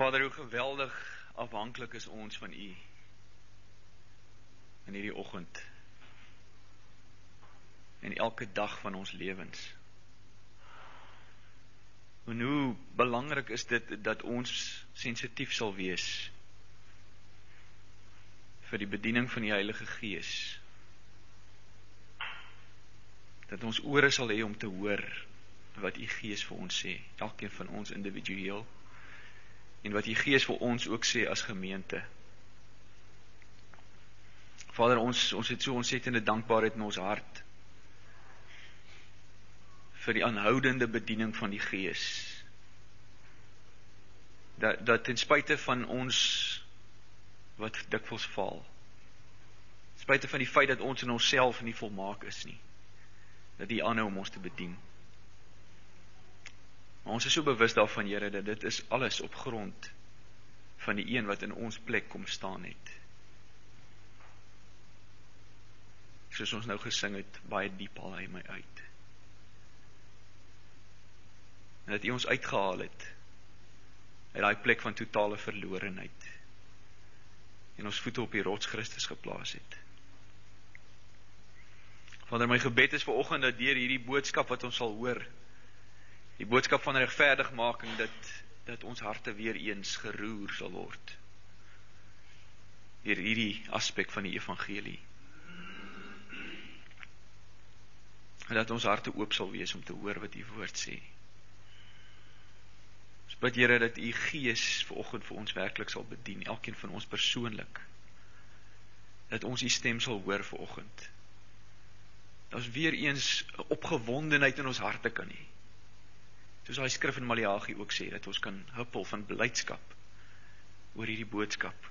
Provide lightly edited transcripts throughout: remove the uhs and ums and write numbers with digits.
Vader, hoe geweldig afhanklik is ons van U in hierdie oggend en elke dag van ons lewens. En hoe belangrik is dit dat ons sensitief sal wees vir die bediening van die Heilige Gees. Dat ons ore sal hê om te hoor wat U Gees vir ons sê, elkeen van ons individueel, en wat U Gees vir ons ook sê as gemeente. Vader, ons het so ontsettende dankbaarheid in ons hart vir die aanhoudende bediening van die Gees. Dat ten spyte van ons wat dikwels faal, ten spyte van die feit dat ons in onsself nie volmaak is nie, dat U aanhou om ons te bedien. Maar ons is so bewus daarvan, Here, dat dit is alles op grond van die een wat in ons plek kom staan het. Soos ons nou gesing het, baie diep haal hy my uit. En dat U ons uitgehaal het uit daai plek van totale verlorenheid en ons voete op die rots Christus geplaas het. Vader, my gebed is vanoggend dat deur hierdie boodskap wat ons sal hoor, die boodskap van regverdigmaking, dat ons harte weer eens geroer sal word deur hierdie aspek van die evangelie. En dat ons harte oop sal wees om te hoor wat U woord sê. Ons bid, Here, dat U Gees vanoggend vir ons werklik sal bedien, elkeen van ons persoonlik. Dat ons U stem sal hoor vanoggend. Dat ons weer eens 'n opgewondenheid in ons harte kan hê. Soos daai skrif in Maleagi ook sê, dat ons kan huppel van blydskap oor hierdie boodskap,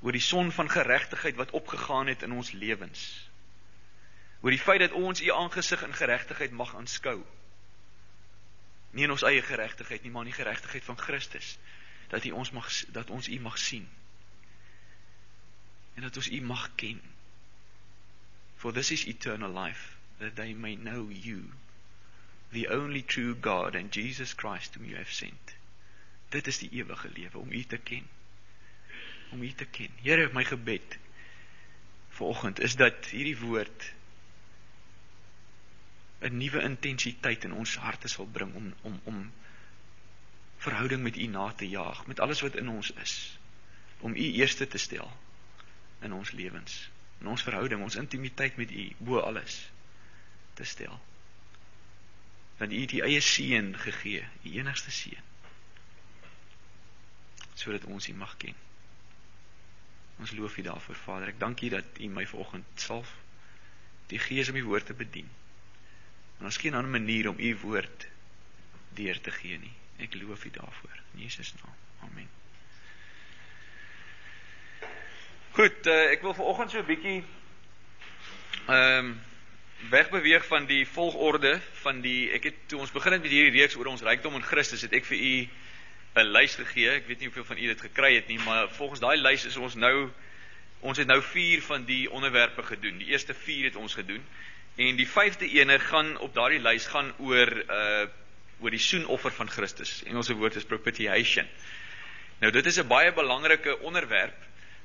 oor die son van geregtigheid wat opgegaan het in ons lewens, oor die feit dat ons U aangesig in geregtigheid mag aanskou, nie in ons eie geregtigheid nie, maar in die geregtigheid van Christus, dat ons U mag sien, en dat ons U mag ken. For this is eternal life, that they may know You, the only true God, and Jesus Christ whom You have sent. Dit is die ewige lewe, om U te ken. Om U te ken. Here, my gebed vanoggend is dat hierdie woord 'n nuwe intensiteit in ons harte sal bring om verhouding met U na te jaag, met alles wat in ons is, om U eerste te stel in ons lewens, in ons verhouding, ons intimiteit met U, bo alles te stel. Want U het U eie seun gegee, U enigste seun, sodat ons U mag ken. Ons loof U daarvoor, Vader. Ek dank U dat U my vanoggend salf, die Gees om U woord te bedien. En ons geen ander manier om U woord deur te gee nie. Ek loof U daarvoor. In Jesus naam. Amen. Goed, ek wil vanoggend so 'n bietjie wegbeweeg van die volgorde van ek het, toe ons begin het met hierdie reeks oor ons rykdom in Christus, het ek vir u 'n lys gegee. Ek weet nie hoeveel van u dit gekry het nie, maar volgens daai lys is ons het nou 4 van die onderwerpe gedoen. Die eerste 4 het ons gedoen, en die 5de ene gaan op daardie lys gaan oor die soenoffer van Christus. Engelse woord is propitiation. Nou dit is 'n baie belangrike onderwerp,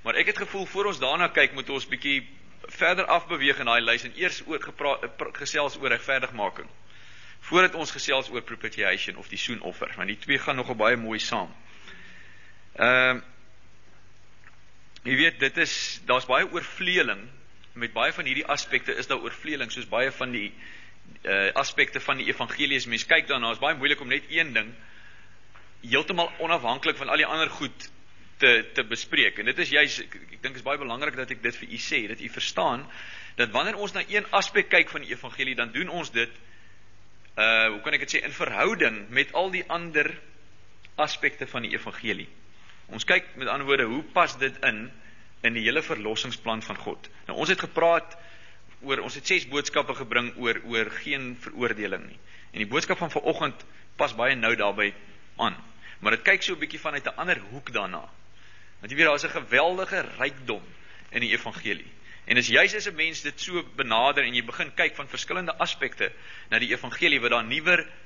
maar ek het gevoel voor ons daarna kyk, moet ons bietjie verder afbeweeg in daai lys en eers gesels oor regverdigmaking, voordat ons gesels oor propitiation of die soenoffer, want die twee gaan nogal baie mooi saam. Jy weet, daar's baie oorvleeling, met baie van hierdie aspekte is daar oorvleeling, soos baie van die aspekte van die evangelie, as mens kyk daarna, is baie moeilik om net een ding, heeltemal onafhanklik van al die ander goed, te bespreek. En dit is juist, ek dink het is baie belangrik dat ek dit vir u sê, dat u verstaan, dat wanneer ons na een aspek kyk van die evangelie, dan doen ons dit, hoe kan ek het sê, in verhouding met al die ander aspekte van die evangelie. Ons kyk met ander woorde, hoe pas dit in die hele verlossingsplan van God. Nou ons het gepraat ons het 6 boodskappe gebring oor geen veroordeling nie. En die boodskap van vanoggend pas baie nou daarby aan. Maar dit kyk so 'n bietjie vanuit 'n ander hoek daarna. Want jy weet, daar is 'n geweldige rykdom in die evangelie. En as juis as 'n mens dit so benader en jy begin kyk van verskillende aspekte na die evangelie, wat daar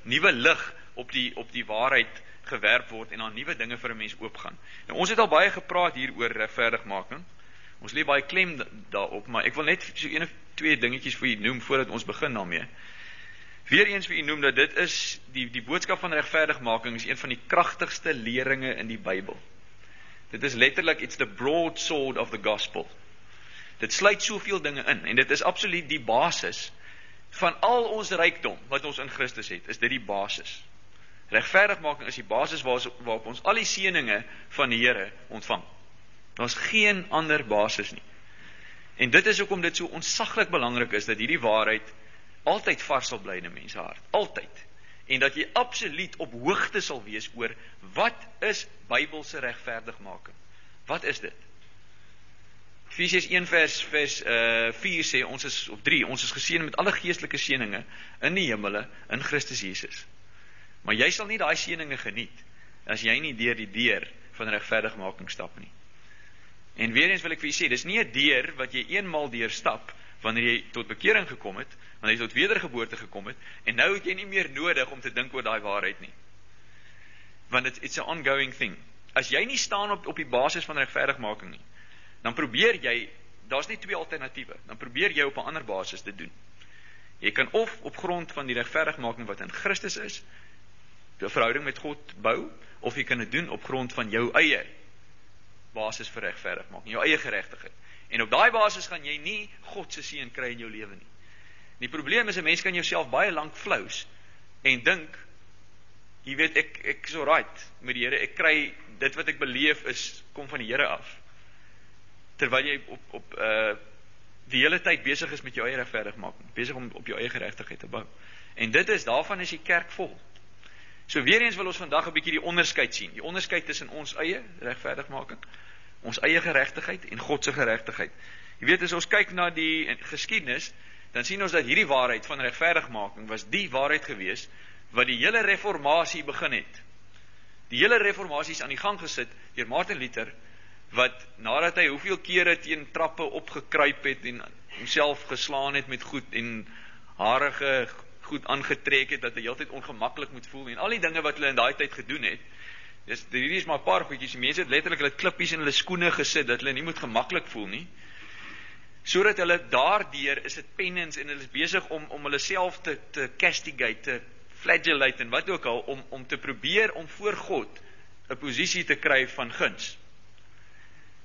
nuwe lig op die waarheid gewerp word en daar nuwe dinge vir 'n mens oopgaan. Nou ons het al baie gepraat hier oor regverdigmaking. Ons lê baie klem daarop, maar ek wil net so een of twee dingetjies vir u noem voordat ons begin daarmee. Weereens vir u noem dat dit is die boodskap van regverdigmaking is een van die kragtigste leringe in die Bybel. Dit is letterlik it's the broadsword of the gospel. Dit sluit soveel dinge in en dit is absoluut die basis van al ons rykdom wat ons in Christus het, is dit die basis. Regverdigmaking is die basis waarop ons al die seëninge van die Here ontvang. Daar's geen ander basis nie. En dit is hoekom dit so ontsaglik belangrik is dat hierdie waarheid altyd vars sal bly in 'n mens se hart, altyd. En dat jy absoluut op hoogte sal wees oor wat is Bybelse regverdigmaking? Wat is dit? Efesiërs 1 vers 4 sê ons is op 3, ons is geseën met alle geestelike seëninge in die hemele in Christus Jesus. Maar jy sal nie daai seëninge geniet as jy nie deur die deur van regverdigmaking stap nie. En weer eens wil ek vir julle sê, dis nie 'n deur wat jy eenmaal deurstap wanneer jy tot bekering gekom het, wanneer jy tot wedergeboorte gekom het en nou het jy nie meer nodig om te dink oor daai waarheid nie. Want it's an ongoing thing. As jy nie staan op die basis van regverdigmaking nie, dan probeer jy, daar's net twee alternatiewe, dan probeer jy op 'n ander basis dit doen. Jy kan of op grond van die regverdigmaking wat in Christus is, 'n verhouding met God bou, of jy kan dit doen op grond van jou eie basis vir regverdigmaking, jou eie geregtigheid. En op daai basis gaan jy nie God se seën kry in jou lewe nie. Die probleem is 'n mens kan jouself baie lank flous en dink, jy weet ek is alright met die Here, ek kry dit wat ek beleef kom van die Here af. Terwyl jy op die hele tyd besig is met jou eie regverdigmaking, besig om op jou eie geregtigheid te bou. En daarvan is die kerk vol. So weer eens wil ons vandag 'n bietjie die onderskeid sien. Die onderskeid tussen ons eie regverdigmaking, ons eie geregtigheid en God se geregtigheid. Jy weet, as ons kyk na die geskiedenis, dan sien ons dat hierdie waarheid van regverdigmaking was die waarheid gewees wat die hele reformatie begin het. Die hele reformatie is aan die gang gesit deur Martin Luther, wat nadat hy hoeveel kere teen trappe opgekruip het en homself geslaan het met goed en harige goed aangetrek het, dat hy heeltyd ongemaklik moet voel en al die dinge wat hulle in daai tyd gedoen het. Hierdie is maar 'n paar goedjies. Die mense het letterlik hulle klippies in hulle skoene gesit dat hulle nie moet gemaklik voel nie. Sodat hulle daardeur is dit penance en hulle is besig om hulle self te castigate, te flagellate en wat ook al, om te probeer om voor God 'n posisie te kry van guns.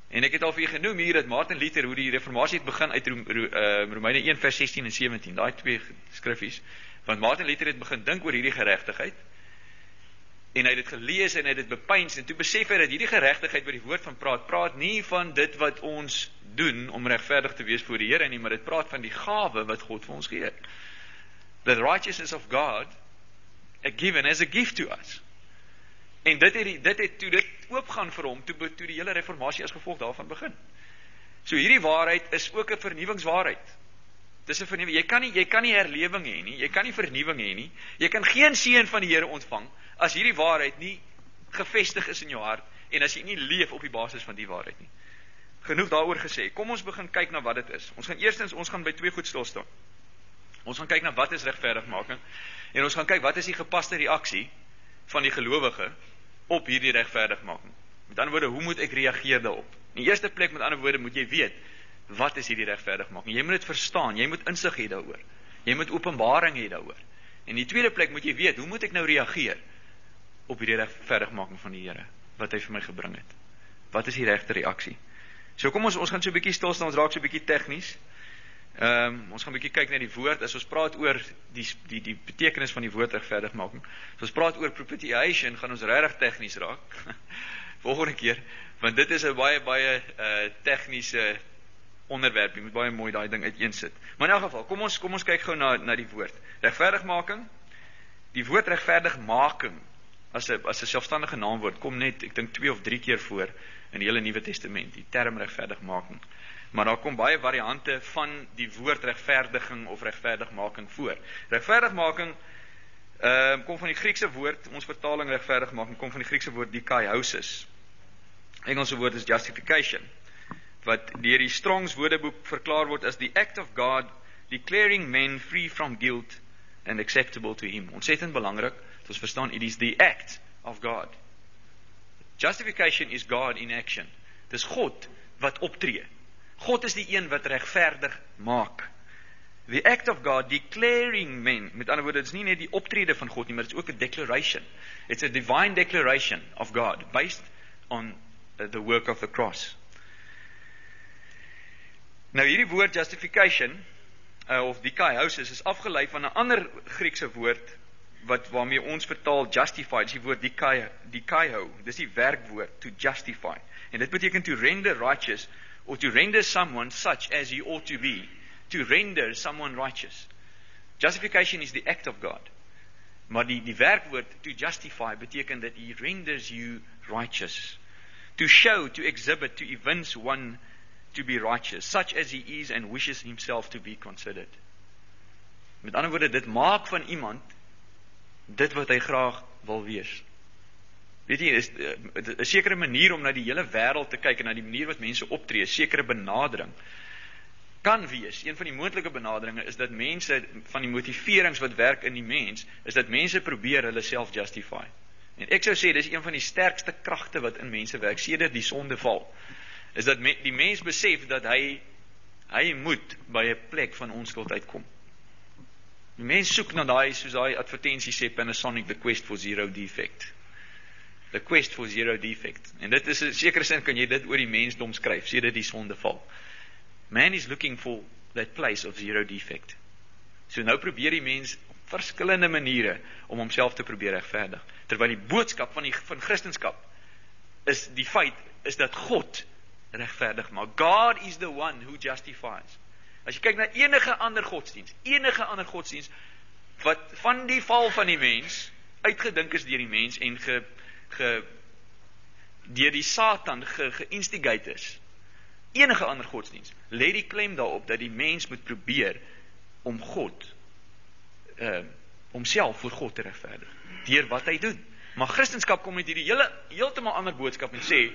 En ek het al vir julle genoem hier dat Martin Luther, hoe die reformatie het begin uit Romeine 1 vers 16 en 17, daai twee skriffies, want Martin Luther het begin dink oor hierdie geregtigheid, en hy het dit gelees en hy het dit bepeins, en toe besef hy dat hierdie geregtigheid wat die woord van praat nie van dit wat ons doen om regverdig te wees voor die Here nie, maar dit praat van die gawe wat God vir ons gee. The righteousness of God given as a gift to us. En dit het toe dit oopgaan vir hom, toe die hele reformatie as gevolg daarvan begin. So hierdie waarheid is ook 'n vernuwingswaarheid. Dis 'n vernuwing. Jy kan nie herlewing hê nie, jy kan nie vernuwing hê nie. Jy kan geen seën van die Here ontvang as hierdie waarheid nie gevestig is in jou hart en as jy nie leef op die basis van die waarheid nie. Genoeg daaroor gesê. Kom ons begin kyk na wat dit is. Ons gaan by twee goed stil staan. Ons gaan kyk na wat is regverdigmaking en ons gaan kyk wat is die gepaste reaksie van die gelowige op hierdie regverdigmaking. Met ander woorde, hoe moet ek reageer daarop? In die eerste plek, met ander woorde, moet jy weet, wat is hierdie regverdigmaking? Jy moet dit verstaan, jy moet insig hê daaroor. Jy moet openbaring hê daaroor. En in die tweede plek moet jy weet, hoe moet ek nou reageer op hierdie regverdigmaking van die Here, wat hy vir my gebring het? Wat is die regte reaksie? So kom ons gaan so 'n bietjie stil staan, ons raak so 'n bietjie tegnies. Ons gaan 'n bietjie kyk na die woord, as ons praat oor die betekenis van die woord regverdigmaking. As ons praat oor propitiation, gaan ons regtig tegnies raak. Volgende keer, want dit is 'n baie tegniese onderwerp. Jy moet baie mooi daai ding uiteensit. Maar in elk geval, kom ons kyk gou na die woord. Regverdigmaking. Die woord regverdigmaking as 'n selfstandige naamwoord kom net, ek dink 2 of 3 keer voor in die hele Nuwe Testament, die term regverdigmaking. Maar daar kom baie variante van die woord regverdiging of regverdigmaking voor. Regverdigmaking kom van die Griekse woord, ons vertaling regverdigmaking kom van die Griekse woord dikaiousis. Engelse woord is justification, wat deur die Strong's Woordeboek verklaar word as the act of God declaring men free from guilt and acceptable to him. Ontsettend belangrik, dat ons verstaan, it is the act of God. Justification is God in action. Dis God wat optree. God is die een wat regverdig maak. The act of God declaring men, met ander woorde, dit is nie net die optrede van God nie, maar dit is ook 'n declaration. It's a divine declaration of God, based on the work of the cross. Nou hierdie woord justification, of dikaiousis, is afgelei van 'n ander Griekse woord, waarmee ons vertaal justify, dis die woord dikaio, dis die werkwoord, to justify. En dit beteken to render righteous, or to render someone such as he ought to be, to render someone righteous. Justification is the act of God. Maar die werkwoord to justify beteken dat he renders you righteous. To show, to exhibit, to evince one to be righteous, such as he is and wishes himself to be considered. Met ander woorde, dit maak van iemand dit wat hy graag wil wees. Weet jy, is 'n sekere manier om na die hele wêreld te kyk en na die manier wat mense optree, 'n sekere benadering kan wees. Een van die moontlike benaderinge is dat mense, van die motiverings wat werk in die mens, is dat mense probeer hulle self justify. En ek sou sê, dis een van die sterkste kragte wat in mense werk, sedert die sondeval, is dat die mens besef dat hy moet by 'n plek van onskuld uitkom. Die mens soek na soos daai advertensie sê, Panasonic, the quest for zero defect. The quest for zero defect. En dit is 'n sekere sin, kan jy dit oor die mensdom skryf, sedert die sondeval. Man is looking for that place of zero defect. So nou probeer die mens op verskillende maniere om homself te probeer regverdig. Terwyl die boodskap van Christendom is die feit, is dat God regverdig maak. God is the one who justifies. As jy kyk na enige ander godsdienst, wat van die val van die mens, uitgedink is deur die mens, en deur die Satan geïnstigate is, enige ander godsdienst, lê die klem daarop, dat die mens moet probeer, om homself voor God te regverdig, deur wat hy doen. Maar Christendom kom met hierdie heeltemal ander boodskap, en sê,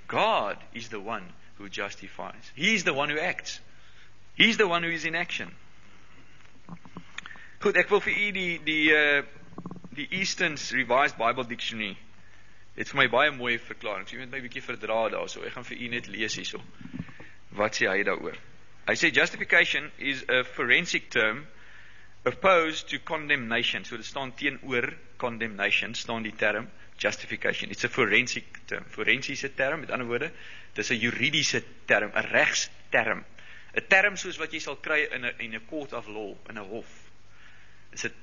God is the one who justifies. He is the one who acts. He is the one who is in action. Goed, ek wil vir u die Easton's Revised Bible Dictionary, het vir my baie mooi verklaring, so jy moet my 'n bietjie verdra daar, so ek gaan vir u net lees hierso. Wat sê hy daaroor? Hy sê, justification is a forensic term opposed to condemnation. So dit staan teenoor condemnation, staan die term justification. It's a forensic term. Forensiese term, met ander woorde, dis 'n juridiese term, 'n regsterm. 'n Term soos wat jy sal kry in 'n court of law, in 'n hof.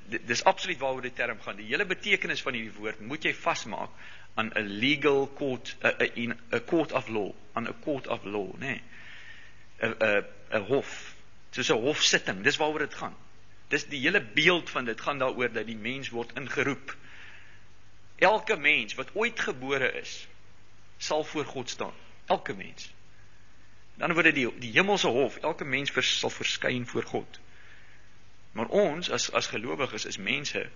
Dis absoluut waaroor die term gaan. Die hele betekenis van hierdie woord moet jy vasmaak aan 'n legal court, 'n court of law, aan 'n court of law, nê. 'n hof, soos 'n hofsitting, dis waaroor dit gaan. Dis die hele beeld van dit gaan daaroor dat die mens word ingeroep. Elke mens wat ooit gebore is, sal voor God staan. Elke mens. Dan word die hemelse hof, elke mens sal verskyn voor God. Maar ons, as gelowiges, is mense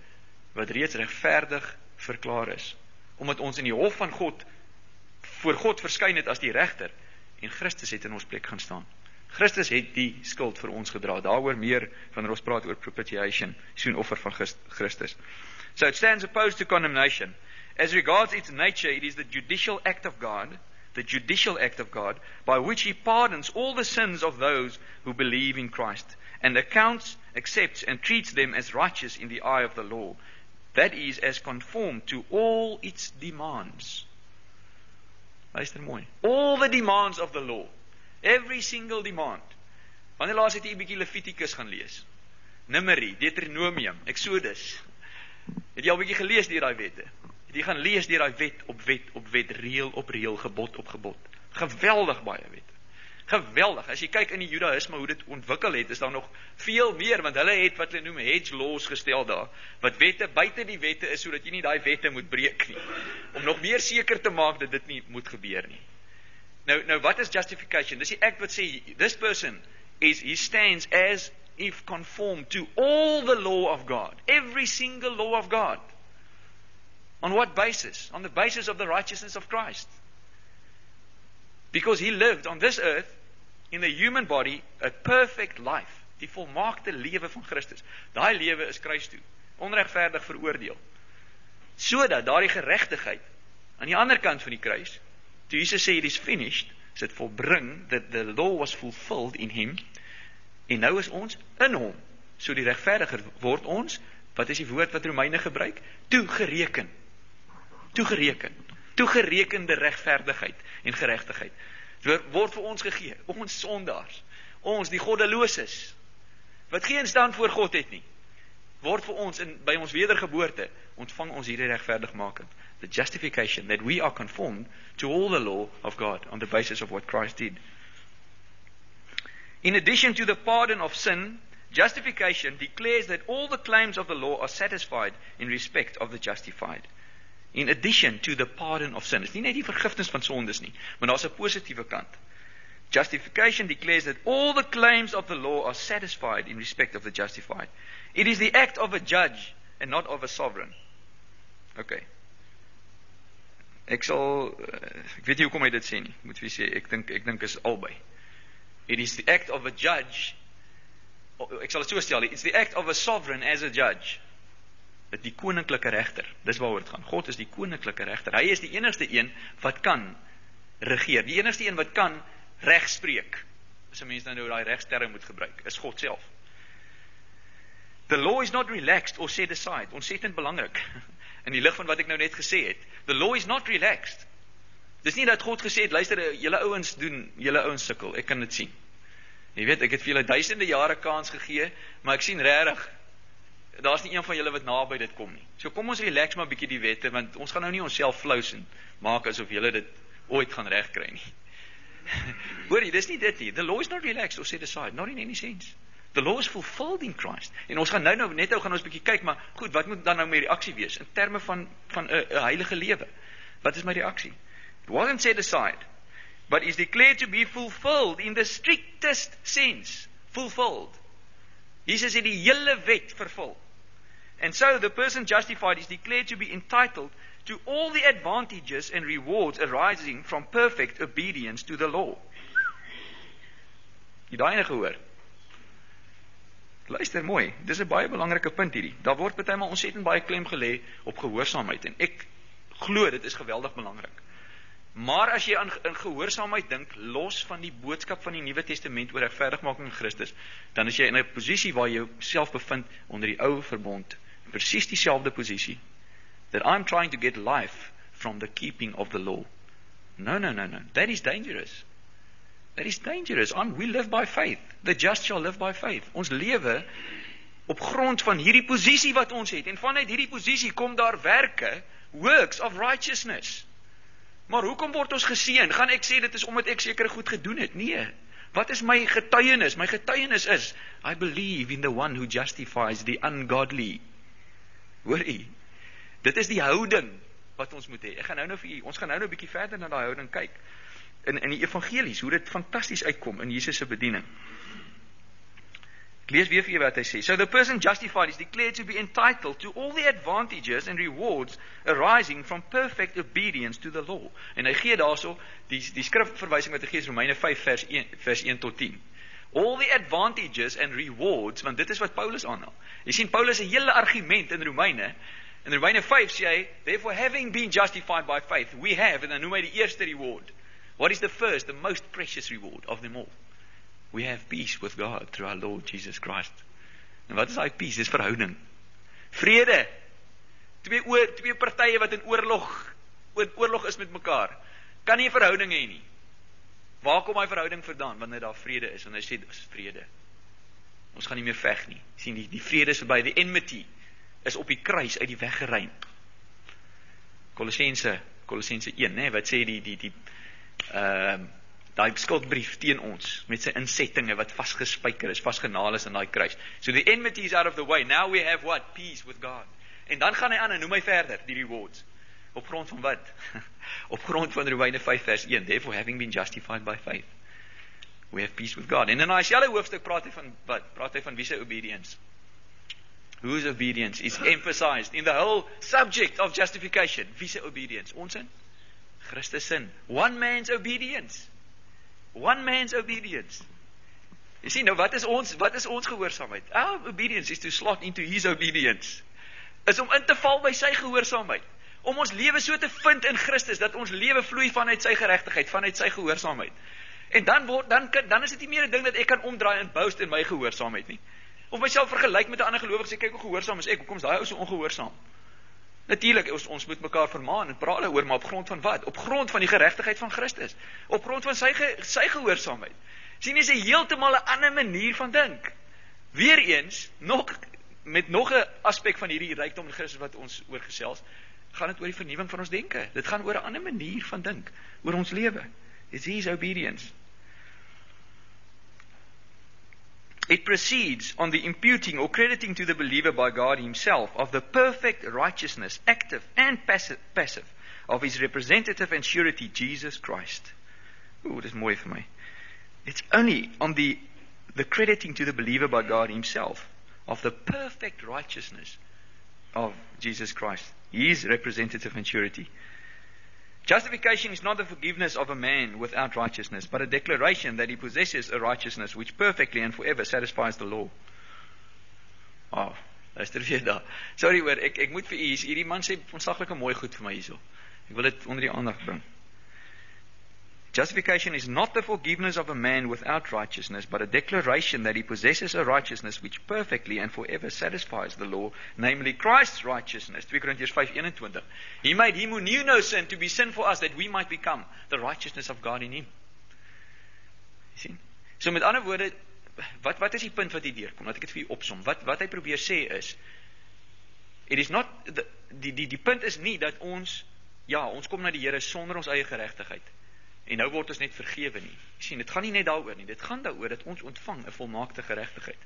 wat reeds regverdig verklaar is. Omdat ons in die hof van God, voor God verskyn het as die regter, en Christus het in ons plek gaan staan. Christus het die skuld vir ons gedra. Daaroor meer, wanneer ons praat oor propitiation, so'n offer van Christus. So it stands opposed to condemnation. As regards its nature, it is the judicial act of God, by which he pardons all the sins of those who believe in Christ, and accepts and treats them as righteous in the eye of the law. That is, as conformed to all its demands. Luister mooi. All the demands of the law. Every single demand. Wanneer laas het jy 'n bietjie Levitikus gaan lees? Numeri, Deuteronomium, Exodus. Het jy al 'n bietjie gelees deur daai wette? Het jy gaan lees deur daai wet op wet, reël op reël, gebod op gebod? Geweldig baie wette. Geweldig. As jy kyk in die Judaïsme hoe dit ontwikkel het, is daar nog veel meer, want hulle het wat hulle noem hedge laws gestel daar, wat wette buite die wette is, sodat jy nie daai wette moet breek nie, om nog meer seker te maak dat dit nie moet gebeur nie. Nou wat is justification? Dis die act wat sê, this person he stands as if conformed to all the law of God, every single law of God. On what basis? On the basis of the righteousness of Christ. Because he lived on this earth, in the human body, a perfect life, die volmaakte lewe van Christus. Daai lewe is kruis toe, onregverdig veroordeel. sodat daardie geregtigheid aan die ander kant van die kruis, toe Jesus sê, it is finished, is dit volbring, that the law was fulfilled in him, en nou is ons in hom, so die regverdiger word ons, wat is die woord wat Romeine gebruik? Toegereken, toegerekende regverdigheid en geregtigheid, word vir ons gegee, ons sondaars, ons die goddeloses, wat geen stand voor God het nie, word vir ons, by ons wedergeboorte, ontvang ons hierdie regverdigmaking, the justification, that we are conformed to all the law of God, on the basis of what Christ did. In addition to the pardon of sin, justification declares that all the claims of the law are satisfied in respect of the justified. In addition to the pardon of sin. Dit is nie net die vergifnis van sondes nie, maar daar is 'n positiewe kant. Justification declares that all the claims of the law are satisfied in respect of the justified. It is the act of a judge and not of a sovereign. Okay. Ek weet nie hoekom hy dit sê nie, moet wie sê, ek dink is albei. It is the act of a judge, ek sal dit so stel, it's the act of a sovereign as a judge. Dit die koninklike regter, dis waaroor dit gaan. God is die koninklike regter. Hy is die enigste een wat kan regeer, die enigste een wat kan reg spreek. As 'n mens nou daai regsterm moet gebruik, is God self. The law is not relaxed or set aside. Ontsettend belangrik. In die lig van wat ek nou net gesê het. The law is not relaxed. Dis nie dat God gesê het, luister, julle ouens sukkel, ek kan dit sien. Jy weet, ek het vir julle duisende jare kans gegee, maar ek sien regtig, daar is nie een van julle wat naby dit kom nie. So kom ons relax maar 'n bietjie die wette, want ons gaan nou nie onsself flous en maak asof julle dit ooit gaan regkry nie. Hoor jy, dis nie dit nie. The law is not relaxed or set aside, not in any sense. The law is fulfilled in Christ. En ons gaan net gaan ons bietjie kyk, maar goed, wat moet dan nou my reaksie wees in terme van 'n heilige lewe? Wat is my reaksie? It wasn't set aside, but is declared to be fulfilled in the strictest sense. Fulfilled. Jesus het die hele wet vervul. And so the person justified is declared to be entitled to all the advantages and rewards arising from perfect obedience to the law. Jy daai ene gehoor? Luister mooi, dis 'n baie belangrike punt hierdie. Daar word partymal ontsettend baie klem gelê op gehoorsaamheid en ek glo dit is geweldig belangrik. Maar as jy aan gehoorsaamheid dink, los van die boodskap van die Nuwe Testament oor regverdigmaking in Christus, dan is jy in 'n posisie waar jy jouself bevind onder die ou verbond, presies dieselfde posisie, that I'm trying to get life from the keeping of the law. No, that is dangerous. That is dangerous. We live by faith. The just shall live by faith. Ons lewe op grond van hierdie posisie wat ons het, en vanuit hierdie posisie kom daar werke, works of righteousness. Maar hoekom word ons geseën? Gaan ek sê dit is omdat ek sekere goed gedoen het? Nee. Wat is my getuienis? My getuienis is, I believe in the one who justifies the ungodly. Hoor jy? Dit is die houding wat ons moet hê. Ons gaan nou 'n bietjie verder na daai houding kyk. In die evangelies, hoe dit fantasties uitkom in Jesus se bediening. Ek lees weer vir julle wat hy sê. So the person justified is declared to be entitled to all the advantages and rewards arising from perfect obedience to the law. En hy gee daarso die skrifverwysing wat hy gee is Romeine 5 vers 1 tot 10. All the advantages and rewards, want dit is wat Paulus aanhaal. Jy sien Paulus se hele argument in Romeine 5 sê hy, therefore having been justified by faith, we have, en dan noem hy die eerste reward. What is the first, the most precious reward of them all? We have peace with God through our Lord Jesus Christ. En wat is daai peace? Dis verhouding. Vrede. Twee partye wat in oorlog is met mekaar. Kan nie 'n verhouding hê nie. Waar kom hy verhouding vandaan? Wanneer daar vrede is. Wanneer hy sê, dis vrede. Ons gaan nie meer veg nie. Sien, die vrede is verby. Die enmity is op die kruis uit die weg geruim. Kolossense 1, né? Wat sê daai skuldbrief teen ons, met sy insettinge wat vasgespijker is, vasgenaal is in daai kruis. So the enmity is out of the way. Now we have what? Peace with God. En dan gaan hy aan en noem hy verder, die rewards. Op grond van wat? Op grond van Romeine 5 vers 1. Therefore having been justified by faith, we have peace with God. En in daai selfde hoofstuk praat hy van wat? Praat hy van wie se obedience? Whose obedience is emphasized in the whole subject of justification? Wie se obedience? Ons in? Christus sin. One man's obedience. One man's obedience. Jy sien, nou wat is ons gehoorsaamheid? Our obedience is to slot into his obedience. Is om in te val by sy gehoorsaamheid. om ons lewe so te vind in Christus, dat ons lewe vloei vanuit sy geregtigheid, vanuit sy gehoorsaamheid. En dan is dit nie meer 'n ding dat ek kan omdraai en boast in my gehoorsaamheid nie. Of myself vergelyk met 'n ander gelowige, sê kyk hoe gehoorsaam is ek, hoekom is daai ou so ongehoorsaam? Natuurlik, ons moet mekaar vermaan en praat daaroor, maar op grond van wat? Op grond van die geregtigheid van Christus. Op grond van sy gehoorsaamheid. Sien, dis 'n heeltemal 'n ander manier van dink. Weereens, met nog 'n aspek van hierdie rykdom in Christus wat ons oor gesels, gaan dit oor die vernuwing van ons denke. Dit gaan oor 'n ander manier van dink, oor ons lewe. It's his obedience. It proceeds on the imputing or crediting to the believer by God himself of the perfect righteousness, active and passive, of his representative and surety, Jesus Christ. Ooh, dis mooi vir my. It's only on the crediting to the believer by God himself of the perfect righteousness of Jesus Christ, his representative and surety. Justification is not the forgiveness of a man without righteousness, but a declaration that he possesses a righteousness which perfectly and forever satisfies the law. Oh, luister weer daar. Sorry hoor, ek moet vir u, hierdie man sê onsaglike mooi goed vir my hierso. Ek wil dit onder die aandag bring. Justification is not the forgiveness of a man without righteousness, but a declaration that he possesses a righteousness which perfectly and forever satisfies the law, namely Christ's righteousness. 2 Corinthians 5:21. He made him who knew no sin to be sin for us, that we might become the righteousness of God in him. Sien? So met ander woorde, wat is die punt wat hier deurkom? Laat ek dit vir u opsom. Wat hy probeer sê is, it is not, die punt is nie dat ons kom na die Here sonder ons eie geregtigheid. En nou word ons net vergewe nie. Jy sien, dit gaan nie net daaroor nie. Dit gaan daaroor dat ons ontvang 'n volmaakte geregtigheid.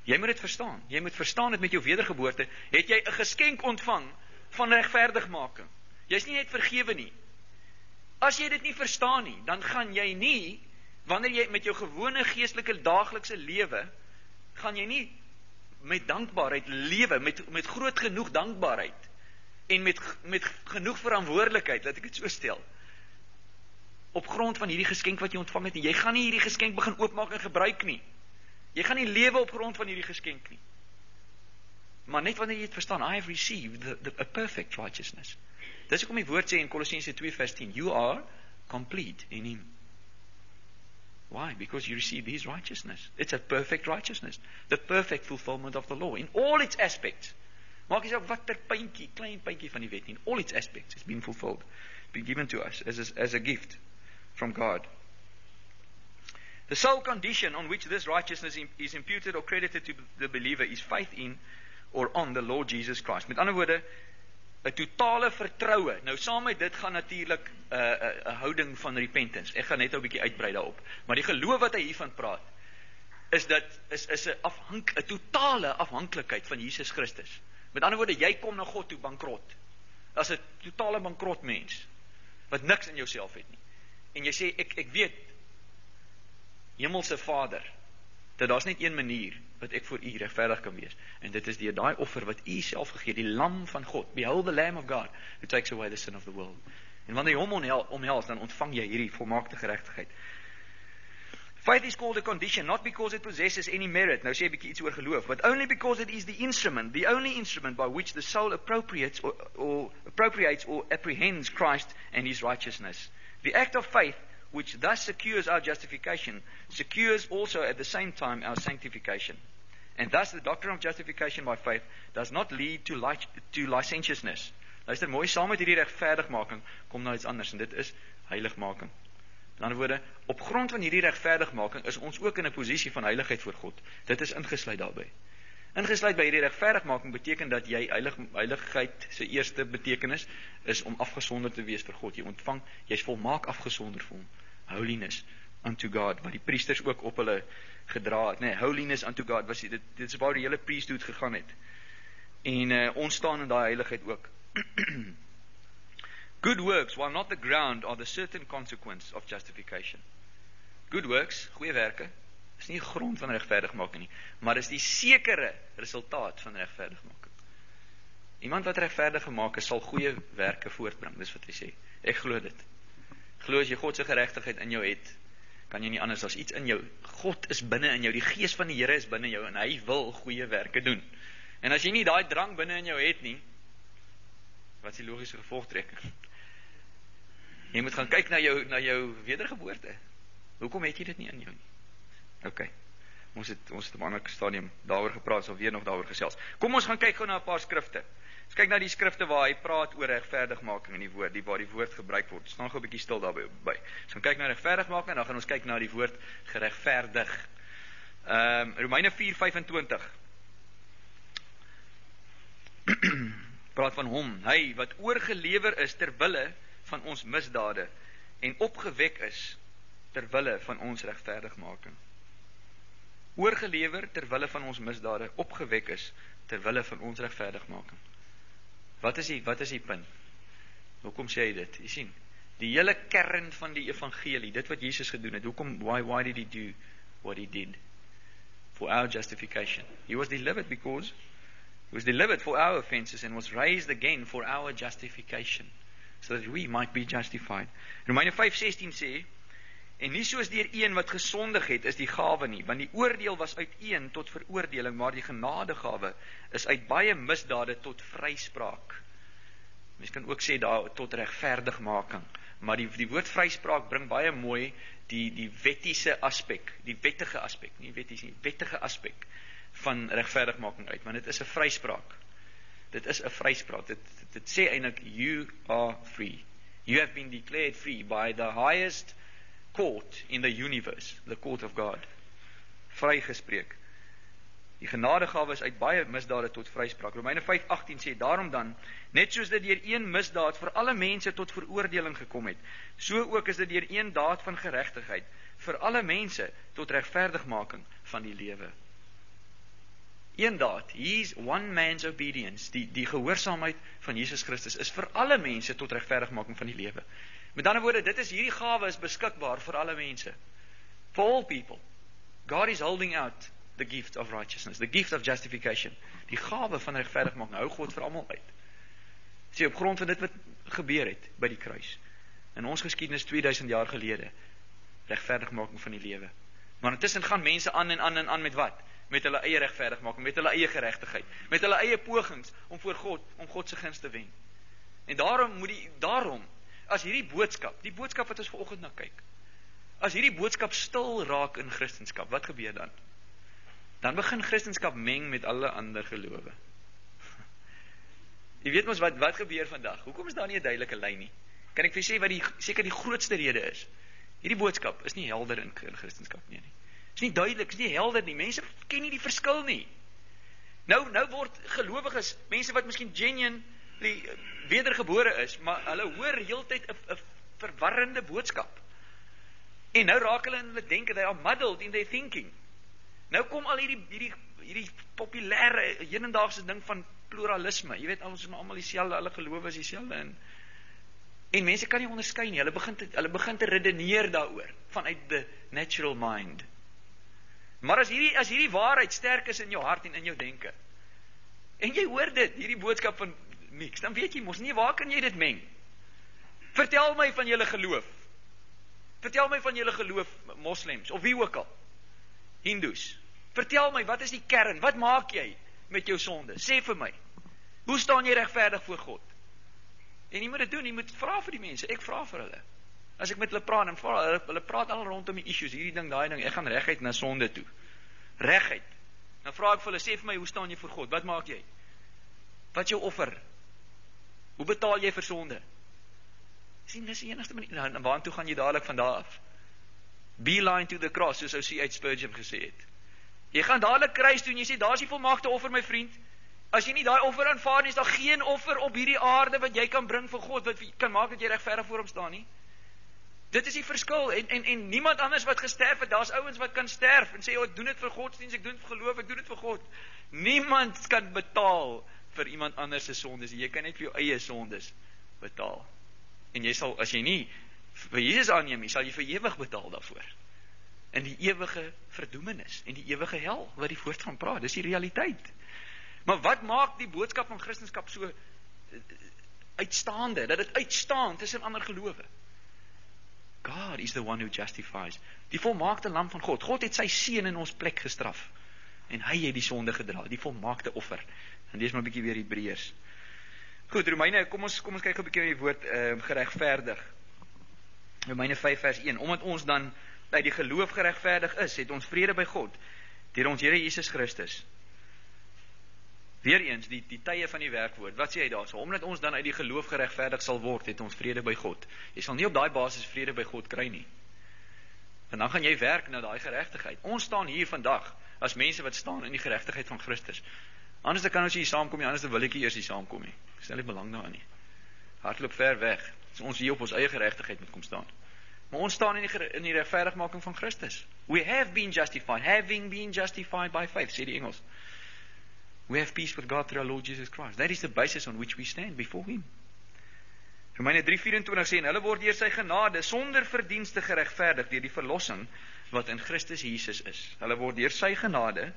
Jy moet dit verstaan. Jy moet verstaan dat met jou wedergeboorte het jy 'n geskenk ontvang van regverdigmaking. Jy's nie net vergewe nie. As jy dit nie verstaan nie, dan gaan jy nie, wanneer jy met jou gewone geestelike daaglikse lewe, gaan jy nie met dankbaarheid lewe, met groot genoeg dankbaarheid en met genoeg verantwoordelikheid, laat ek dit so stel, op grond van hierdie geskenk wat jy ontvang het nie. Jy gaan nie hierdie geskenk begin oopmaak en gebruik nie. Jy gaan nie lewe op grond van hierdie geskenk nie. Maar net wanneer jy het verstaan, I have received a perfect righteousness. Dis hoekom die woord sê in Kolossense 2:10, you are complete in him. Why? Because you received his righteousness. It's a perfect righteousness. The perfect fulfillment of the law in all its aspects. Maak nie saak watter puntjie, klein puntjie van die wet nie. In all its aspects it's been fulfilled. It's been given to us as a gift from God. The sole condition on which this righteousness is imputed or credited to the believer is faith in or on the Lord Jesus Christ. Met ander woorde, 'n totale vertroue. Nou saam met dit gaan natuurlik 'n houding van repentance. Ek gaan net 'n bietjie uitbrei daarop. Maar die geloof wat hy hiervan praat, is 'n totale afhanklikheid van Jesus Christus. Met ander woorde, jy kom na God toe bankrot. As 'n totale bankrot mens wat niks in jouself het nie. En jy sê, ek weet, Hemelse Vader, dat daar's net een manier wat ek voor u regverdig kan wees. En dit is deur daai offer wat u self gegee, die lam van God. Behold the Lamb of God, who takes away the sin of the world. En wanneer jy hom omhels, dan ontvang jy hierdie volmaakte geregtigheid. Faith is called a condition, not because it possesses any merit. Nou sê 'n bietjie iets oor geloof, but only because it is the only instrument by which the soul appropriates or apprehends Christ and his righteousness. The act of faith, which thus secures our justification, secures also at the same time our sanctification. And thus the doctrine of justification by faith does not lead to licentiousness. Luister mooi, saam met hierdie regverdigmaking kom nou iets anders, en dit is heiligmaking. In ander woorde, op grond van hierdie regverdigmaking is ons ook in 'n posisie van heiligheid voor God. Dit is ingesluit daarbey. Ingesluit by hierdie regverdigmaking beteken dat jy heiligheid se eerste betekenis is om afgesonder te wees vir God. Jy ontvang, jy's volmaak afgesonder vir hom. Holiness unto God, wat die priesters ook op hulle gedra het, nee, holiness unto God, dit is waar die hele priesthood gegaan het. En ons staan in daai heiligheid ook. Good works, while not the ground, are the certain consequence of justification. Good works, goeie werke, is nie die grond van regverdigmaking nie, maar is die sekere resultaat van regverdigmaking. Iemand wat regverdig gemaak is, sal goeie werke voortbring, dis wat hy sê. Ek glo dit. Glo as jy God se geregtigheid in jou het, kan jy nie anders as iets in jou. God is binne in jou, die gees van die Here is binne jou, en hy wil goeie werke doen. En as jy nie daai drang binne in jou het nie, Wat is die logiese gevolgtrekking? Jy moet gaan kyk na jou wedergeboorte. Hoekom het jy dit nie in jou nie? Ok, ons het op 'n ander stadium daaroor gepraat, sal weer nog daaroor gesels. Kom ons gaan kyk gou na 'n paar skrifte. Ons kyk na die skrifte waar hy praat oor regverdigmaking in die woord, waar die woord gebruik word. Staan gou 'n bietjie stil daarby. Ons gaan kyk na regverdigmaking en dan gaan ons kyk na die woord geregverdig. Romeine 4:25 praat van hom, hy wat oorgelewer is ter wille van ons misdade en opgewek is ter wille van ons regverdigmaking. Oorgelewer ter wille van ons misdade, opgewek is ter wille van ons regverdigmaking. Wat is die punt? Hoekom sê hy dit? Jy sien, die hele kern van die evangelie, dit wat Jesus gedoen het, why did he do what he did? For our justification. He was delivered because he was delivered for our offenses and was raised again for our justification, so that we might be justified. Romeine 5:16 sê, en nie soos deur een wat gesondig het, is die gawe nie, want die oordeel was uit een tot veroordeling, maar die genadegawe is uit baie misdade tot vryspraak. Mens kan ook sê daar tot regverdigmaking, maar die woord vryspraak bring baie mooi die wettige aspek, die wettige aspek, nie wetties nie, wettige aspek van regverdigmaking uit, want dit is 'n vryspraak. Dit is 'n vryspraak. Dit sê eintlik, you are free. You have been declared free by the highest court in the universe, the court of God. Vrygespreek. Die genadegawe is uit baie misdade tot vryspraak. Romeine 5:18 sê, daarom dan, net soos dit deur een misdaad vir alle mense tot veroordeling gekom het, so ook is dit deur een daad van geregtigheid vir alle mense tot regverdigmaking van die lewe. Een daad, he's one man's obedience, die gehoorsaamheid van Jesus Christus is vir alle mense tot regverdigmaking van die lewe. Met ander woorde, hierdie gawe is beskikbaar vir alle mense. For all people. God is holding out the gift of righteousness, the gift of justification. Die gawe van regverdigmaking hou God vir almal uit. Sê op grond van dit wat gebeur het by die kruis. In ons geskiedenis 2000 jaar gelede, regverdigmaking van die lewe. Maar intussen gaan mense aan met wat? Met hulle eie regverdigmaking, met hulle eie geregtigheid, met hulle eie pogings om voor God, om God se guns te wen. En daarom as hierdie boodskap, die boodskap wat ons vanoggend na kyk, as hierdie boodskap stil raak in Christendom, wat gebeur dan? Dan begin Christendom meng met alle ander gelowe. Jy weet mos wat gebeur vandag? Hoekom is daar nie 'n duidelike lyn nie? Kan ek vir sê wat seker die grootste rede is? Hierdie boodskap is nie helder in Christendom nie. Is nie duidelik, is nie helder nie. Mense ken nie die verskil nie. Nou word gelowiges, mense wat miskien genuinely wedergebore is, maar hulle hoor heeltyd 'n verwarrende boodskap. En nou raak hulle in hulle denke, they are muddled in their thinking. Nou kom al hierdie populêre hedendaagse ding van pluralisme. Jy weet, ons is almal dieselfde, alle gelowe is dieselfde en mense kan nie onderskei nie. Hulle begin te redeneer daaroor vanuit the natural mind. Maar as hierdie waarheid sterk is in jou hart en in jou denke, en jy hoor dit, hierdie boodskap van niks, dan weet jy mos nie, waar kan jy dit meng? Vertel my van julle geloof. Vertel my van julle geloof, moslems, of wie ook al, hindoes. Vertel my, wat is die kern? Wat maak jy met jou sonde? Sê vir my. Hoe staan jy regverdig voor God? En jy moet dit doen, jy moet vra vir die mense. Ek vra vir hulle. As ek met hulle praat, en hulle praat al rondom die issues, hierdie ding, daai ding, ek gaan reguit na sonde toe. Reguit. Dan vra ek vir hulle, sê vir my, hoe staan jy voor God? Wat maak jy? Wat is jou offer? Hoe betaal jy vir sonde? Sien, dis die enigste manier. Nou, waartoe gaan jy dadelik van daar af? Beeline to the cross, soos ou C.H. Spurgeon gesê het. Jy gaan dadelik kruis toe en jy sê, daar is die volmaakte offer, my vriend. As jy nie daai offer aanvaar nie, is daar geen offer op hierdie aarde wat jy kan bring vir God, wat kan maak dat jy regverdig voor hom staan nie. Dit is die verskil, en niemand anders wat gesterf het, daar's ouens wat kan sterf, en sê, ek doen dit vir godsdienst, ek doen dit vir geloof, ek doen dit vir God. Niemand kan betaal vir iemand anders se sondes, jy kan net vir jou eie sondes betaal. En jy sal, as jy nie vir Jesus aanneem nie, sal jy vir ewig betaal daarvoor. In die ewige verdoemenis, en die ewige hel, wat die woord van praat, dis die realiteit. Maar wat maak die boodskap van Christendom so uitstaande, dat dit uitstaan tussen ander gelowe? God is the one who justifies. Die volmaakte lam van God. God het sy seun in ons plek gestraf. En hy het die sonde gedra, die volmaakte offer. En lees maar 'n bietjie weer Hebreërs. Goed, Romeine, kom ons kyk 'n bietjie na die woord geregverdig. Romeine 5 vers 1. Omdat ons dan uit die geloof geregverdig is, het ons vrede by God deur ons Here Jesus Christus. Weereens die tye van die werkwoord. Wat sê hy daar? So omdat ons dan uit die geloof geregverdig sal word, het ons vrede by God. Jy sal nie op daai basis vrede by God kry nie. En dan gaan jy werk na daai geregtigheid. Ons staan hier vandag as mense wat staan in die geregtigheid van Christus. Anders kan ons hier saamkom nie, anders wil ek eers hier saamkom nie. Ek stel nie belang daarin nie. Hardloop ver weg. So ons hier op ons eie geregtigheid moet kom staan. Maar ons staan in die regverdigmaking van Christus. We have been justified, having been justified by faith, sê die Engels. We have peace with God through our Lord Jesus Christ. That is the basis on which we stand before Him. Romeine 3:24 sê, en hulle word deur sy genade sonder verdienste geregverdig deur die verlossing wat in Christus Jesus is. Hulle word deur sy genade,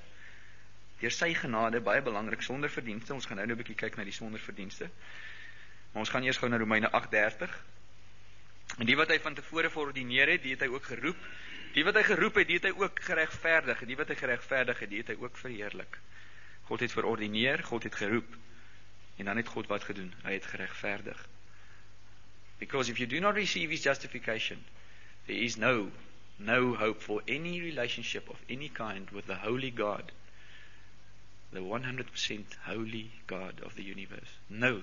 baie belangrik, sonder verdienste. Ons gaan nou 'n bietjie kyk na die sonder verdienste. Maar ons gaan eers gou na Romeine 8:30. En die wat hy van tevore verordineer het, die het hy ook geroep. Die wat hy geroep het, die het hy ook geregverdig. En die wat hy geregverdig het, die het hy ook verheerlik. God het verordineer, God het geroep. En dan het God wat gedoen? Hy het geregverdig. Because if you do not receive His justification, there is no hope for any relationship of any kind with the holy God, the 100% holy God of the universe. No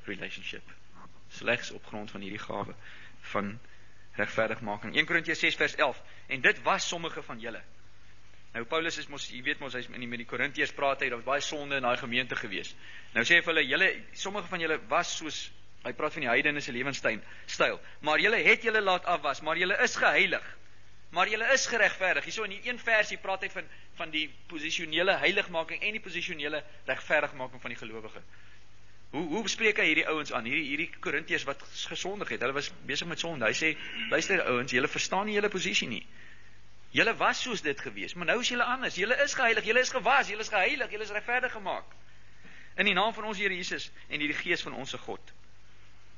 relationship. Slegs op grond van hierdie gawe van regverdigmaking. 1 Korintiërs 6 vers 11. En dit was sommige van julle. Nou Paulus is mos, jy weet mos, hy's met die Korintiërs praat hy, daar was baie sonde in daai gemeente gewees. Nou sê hy vir hulle, sommige van julle was soos, hy praat van die heidene se lewenstyl, maar julle het julle laat afwas, maar julle is geheilig, maar julle is geregverdig. Hierso in die een versie praat hy van die posisionele heiligmaking en die posisionele regverdigmaking van die gelowige. Hoe bespreek hy hierdie ouens aan, hierdie Korintiërs wat gesondig het, hulle was besig met sonde. Hy sê, luister ouens, julle verstaan nie julle posisie nie. Julle was soos dit gewees, maar nou is julle anders. Julle is geheilig, julle is gewas, julle is geheilig, julle is regverdig gemaak. In die naam van ons Here Jesus en die gees van ons God.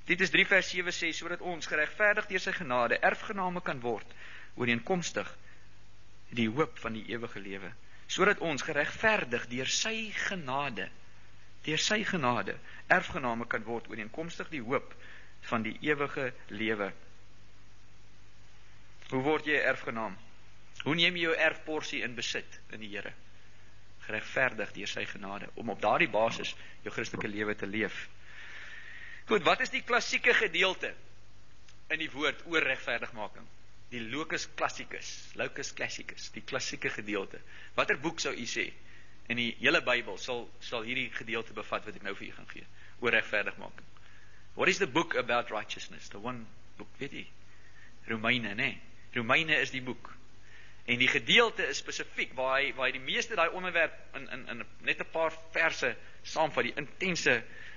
Titus 3 vers 7 sê, sodat ons geregverdig deur sy genade erfgename kan word, ooreenkomstig die hoop van die ewige lewe. Sodat ons geregverdig deur sy genade, erfgename kan word, ooreenkomstig die hoop van die ewige lewe. Hoe word jy erfgenaam? Hoe neem jy jou erfporsie in besit in die Here? Geregverdig deur sy genade, om op daardie basis jou Christelike lewe te leef. Goed, wat is die klassieke gedeelte in die woord oor regverdigmaking? Die locus classicus, die klassieke gedeelte. Watter boek sou u sê in die hele Bybel sal hierdie gedeelte bevat wat ek nou vir u gaan gee, oor regverdigmaking? What is the book about righteousness? The one book, weet u? Romeine, nee. Romeine is die boek. En die gedeelte is spesifiek waar hy die meeste daai onderwerp in net 'n paar verse saamvat, die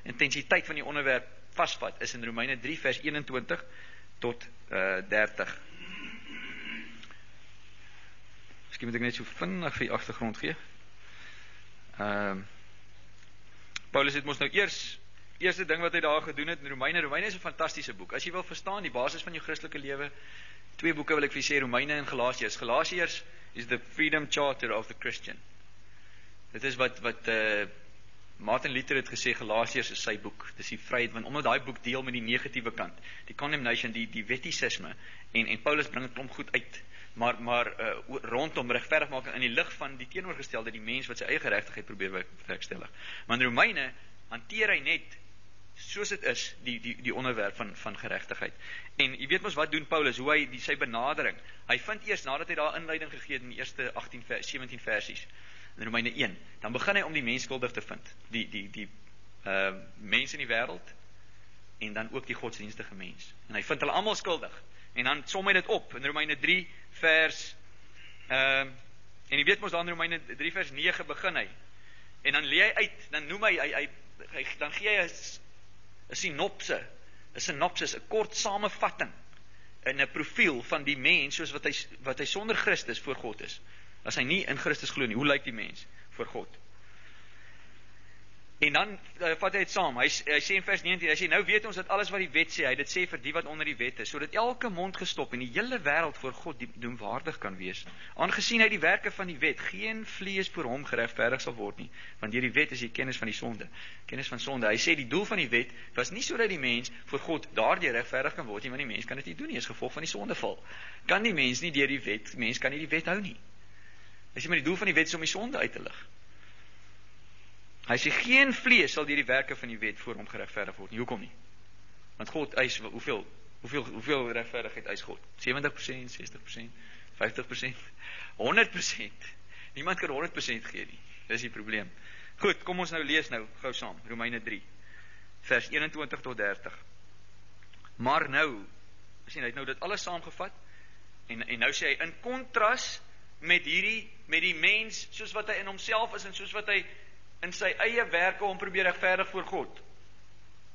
intensiteit van die onderwerp vasvat, is in Romeine 3 vers 21 tot 30. Miskien moet ek net so vinnig vir die agtergrond gee. Paulus het mos nou eerste ding wat hy daar gedoen het in Romeine is 'n fantastiese boek. As jy wil verstaan die basis van jou Christelike lewe, 2 boeke wil ek vir sê, Romeine en Galasiërs. Galasiërs is the freedom charter of the Christian. Dit is wat Martin Luther het gesê, Galasiërs is sy boek. Dis die vryheid, want omdat daai boek deel met die negatiewe kant, die condemnation, die wettisisme, en Paulus bring 'n klomp goed uit, maar rondom regverdigmaking in die lig van die teenoorgestelde, die mens wat sy eie geregtigheid probeer bewerkstellig. Maar in Romeine hanteer hy net soos dit is, die onderwerp van geregtigheid. En jy weet mos wat doen Paulus, hoe hy sy benadering, hy vind eers, nadat hy daar inleiding gegee het in die eerste 17 versies, in Romeine 1, dan begin hy om die mens skuldig te vind, die mens in die wêreld, en dan ook die godsdienstige mens. En hy vind hulle almal skuldig, en dan som hy dit op, in Romeine 3 vers, en jy weet mos dan in Romeine 3 vers 9 begin hy, en dan lê hy uit, dan noem dan gee hy 'n synopsis, 'n kort samevatting, in 'n profiel van die mens, soos wat hy sonder Christus voor God is. As hy nie in Christus glo nie, hoe lyk die mens voor God? En dan vat hy het saam, hy sê in vers 19, hy sê, nou weet ons dat alles wat die wet sê, hy dit sê vir die wat onder die wet is, sodat elke mond gestop en die hele wêreld voor God doemwaardig kan wees. Aangesien hy die werke van die wet, geen vlees voor hom geregverdig sal word nie, want deur die wet is die kennis van die sonde. Kennis van sonde. Hy sê die doel van die wet was nie sodat die mens voor God daardeur regverdig kan word nie, want die mens kan dit nie doen nie, as gevolg van die sondeval. Kan die mens nie deur die wet, die mens kan nie die wet hou nie. Hy sê maar die doel van die wet is om die sonde uit te lig. Hy sê geen vlees sal deur die werke van die wet voor hom geregverdig word nie. Hoekom nie? Want God eis hoeveel regverdigheid eis God? 70%, 60%, 50%, 100%. Niemand kan 100% gee nie. Dis die probleem. Goed, kom ons nou lees nou gou saam. Romeine 3 vers 21 tot 30. Maar nou, sien hy het nou dit alles saamgevat en nou sê hy in kontras met die mens soos wat hy in homself is en soos wat hy in sy eie werke om probeer regverdig voor God.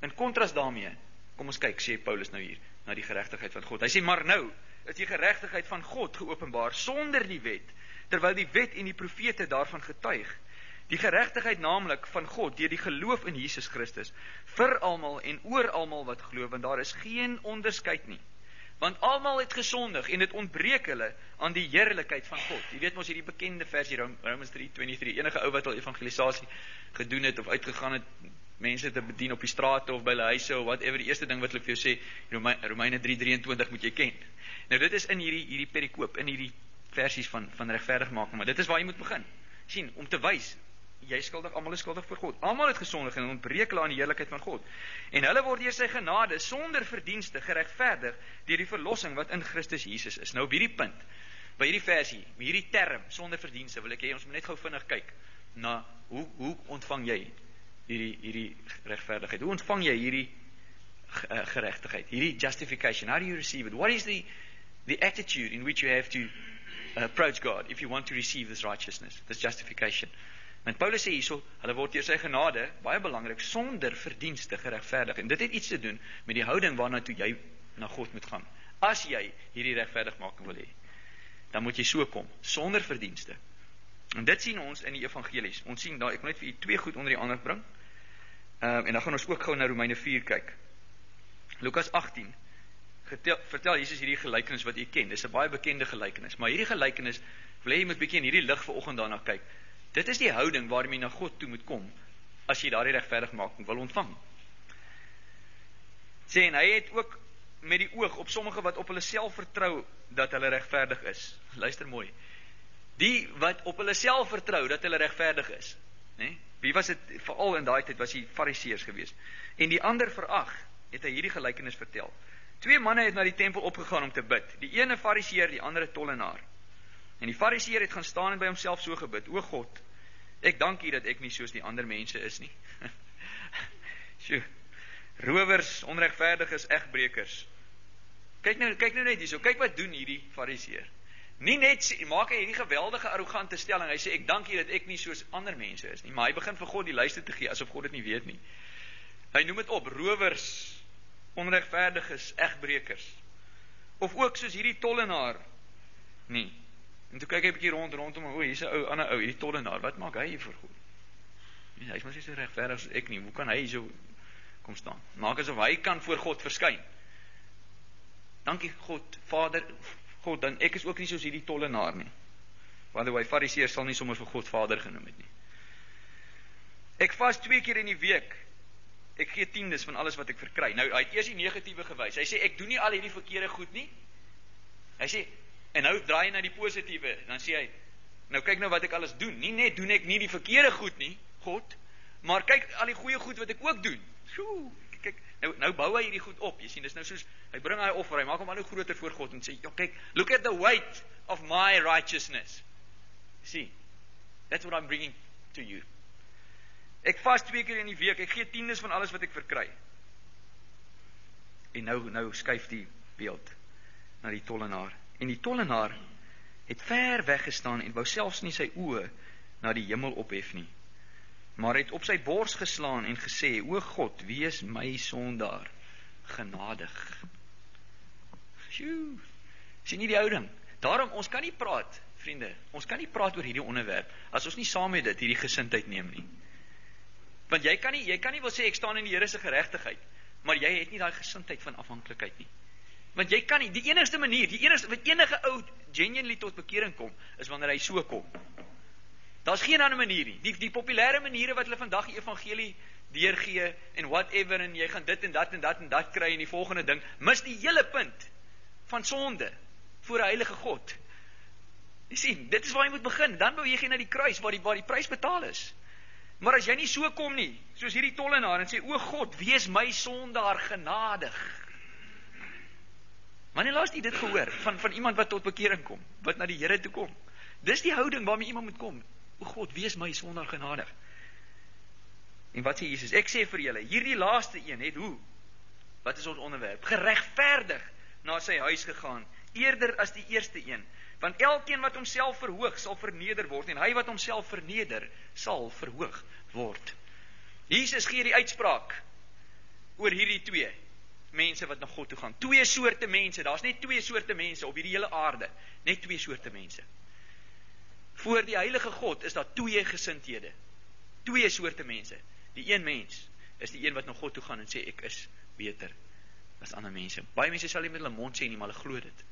In kontras daarmee, kom ons kyk, sê Paulus nou hier, na die geregtigheid van God. Hy sê, maar nou is die geregtigheid van God geopenbaar sonder die wet, terwyl die wet en die profete daarvan getuig. Die geregtigheid naamlik van God deur die geloof in Jesus Christus vir almal en oor almal wat glo, want daar is geen onderskeid nie. Want almal het gesondig en dit ontbreek hulle aan die heerlikheid van God. Jy weet mos hierdie bekende versie Romans 3:23. Enige ou wat al evangelisasie gedoen het of uitgegaan het, mense te bedien op die strate of by hulle huise of whatever, die eerste ding wat hulle vir jou sê, Romeine 3:23 moet jy ken. Nou dit is in hierdie perikoop, in hierdie versies van regverdigmaking, maar dit is waar jy moet begin. Sien, om te wys, jy is skuldig, almal is skuldig voor God. Almal het gesondig en ontbreek hulle aan die heerlikheid van God. En hulle word deur sy genade sonder verdienste geregverdig deur die verlossing wat in Christus Jesus is. Nou op hierdie punt, by hierdie versie, by hierdie term sonder verdienste, wil ek hê ons moet net gou vinnig kyk na hoe ontvang jy hierdie regverdigheid? Hoe ontvang jy hierdie geregtigheid? Hierdie justification? How do you receive it? What is the attitude in which you have to approach God if you want to receive this righteousness, this justification? Want Paulus sê hierso, hulle word deur sy genade, baie belangrik, sonder verdienste geregverdig. En dit het iets te doen met die houding waarna toe jy na God moet gaan. As jy hierdie regverdigmaking wil hê, dan moet jy so kom, sonder verdienste. En dit sien ons in die evangelies. Ons sien daar, ek wil net vir u twee goed onder die ander bring. En dan gaan ons ook gou na Romeine 4 kyk. Lukas 18 vertel Jesus hierdie gelykenis wat u ken. Dis 'n baie bekende gelykenis, maar hierdie gelykenis wil jy moet bietjie in hierdie lig vanoggend daarna kyk. Dit is die houding waarmee jy na God toe moet kom as jy daardie regverdigmaking wil ontvang. Sê en hy het ook met die oog op sommige wat op hulle self vertrou dat hulle regverdig is. Luister mooi. Die wat op hulle self vertrou dat hulle regverdig is, né? Wie was dit? Veral in daai tyd was die Fariseërs geweest. En die ander verag, het hy hierdie gelykenis vertel. Twee manne het na die tempel opgegaan om te bid. Die ene Fariseër, die ander tollenaar. En die Fariseër het gaan staan en by homself so gebid: O God, ek dank U dat ek nie soos die ander mense is nie. Sjoe. Rowers, onregverdiges, egbrekers. Kyk nou net hierso. Kyk wat doen hierdie Fariseër. Nie net maak hy hierdie geweldige arrogante stelling. Hy sê ek dank U dat ek nie soos ander mense is nie, maar hy begin vir God die luister te gee asof God dit nie weet nie. Hy noem dit op: rowers, onregverdiges, egbrekers. Of ook soos hierdie tollenaar. Nee. En toe kyk hy 'n bietjie rondom, o, hier's 'n ander ou, hierdie tollenaar. Wat maak hy hier vir God? Hy is mos nie so regverdig as ek nie. Hoe kan hy so kom staan? Maak asof hy kan voor God verskyn. Dankie God, Vader, God, dan ek is ook nie soos hierdie tollenaar nie. Want die Fariseër sal nie sommer vir God Vader genoem het nie. Ek vas 2 keer in die week. Ek gee 10% van alles wat ek verkry. Nou, hy het eers die negatiewe gewys. Hy sê ek doen nie al hierdie verkeerde goed nie. Hy sê, en nou draai hy na die positiewe. Dan sê hy, nou kyk nou wat ek alles doen. Nie net doen ek nie die verkeerde goed nie, God, maar kyk al die goeie goed wat ek ook doen. Sjoe, kyk, nou bou hy hierdie goed op. Jy sien, dis nou soos, hy bring hy offer, hy maak hom al hoe groter voor God en sê, ja kyk, look at the weight of my righteousness. See, that's what I'm bringing to you. Ek vas 2 keer in die week, ek gee 10% van alles wat ek verkry. En nou skuif die beeld na die tollenaar. En die tollenaar het ver weggestaan en wou selfs nie sy oë na die hemel ophef nie, maar het op sy bors geslaan en gesê: O God, wees my sondaar genadig. Sjoe, sien nie die houding? Daarom, ons kan nie praat, vriende, ons kan nie praat oor hierdie onderwerp as ons nie saam met dit hierdie gesindheid neem nie. Want jy kan nie wil sê ek staan in die Here se geregtigheid, maar jy het nie daai gesindheid van afhanklikheid nie. Want jy kan nie, die enigste manier, wat enige ou genuinely tot bekering kom, is wanneer hy so kom. Daar's geen ander manier nie. Die populêre maniere wat hulle vandag die evangelie deurgee en whatever, en jy gaan dit en dat en dat en dat kry en die volgende ding, mis die hele punt van sonde voor 'n heilige God. Jy sien, dit is waar jy moet begin. Dan beweeg jy na die kruis waar die prys betaal is. Maar as jy nie so kom nie, soos hierdie tollenaar en sê, o God, wees my sondaar genadig. Wanneer laas jy dit gehoor van iemand wat tot bekering kom, wat na die Here toe kom? Dis die houding waarmee iemand moet kom. O God, wees my sondaar genadig. En wat sê Jesus? Ek sê vir julle, hierdie laaste een het hoe? Wat is ons onderwerp? Geregverdig na sy huis gegaan, eerder as die eerste een. Want elkeen wat homself verhoog, sal verneder word, en hy wat homself verneder, sal verhoog word. Jesus gee die uitspraak oor hierdie twee mense wat na God toe gaan. Twee soorte mense, daar's net twee soorte mense op hierdie hele aarde. Net twee soorte mense. Voor die heilige God is daar twee gesindhede. Twee soorte mense. Die een mens is die een wat na God toe gaan en sê, ek is beter as ander mense. Baie mense sal nie met hulle mond sê nie, maar hulle glo dit.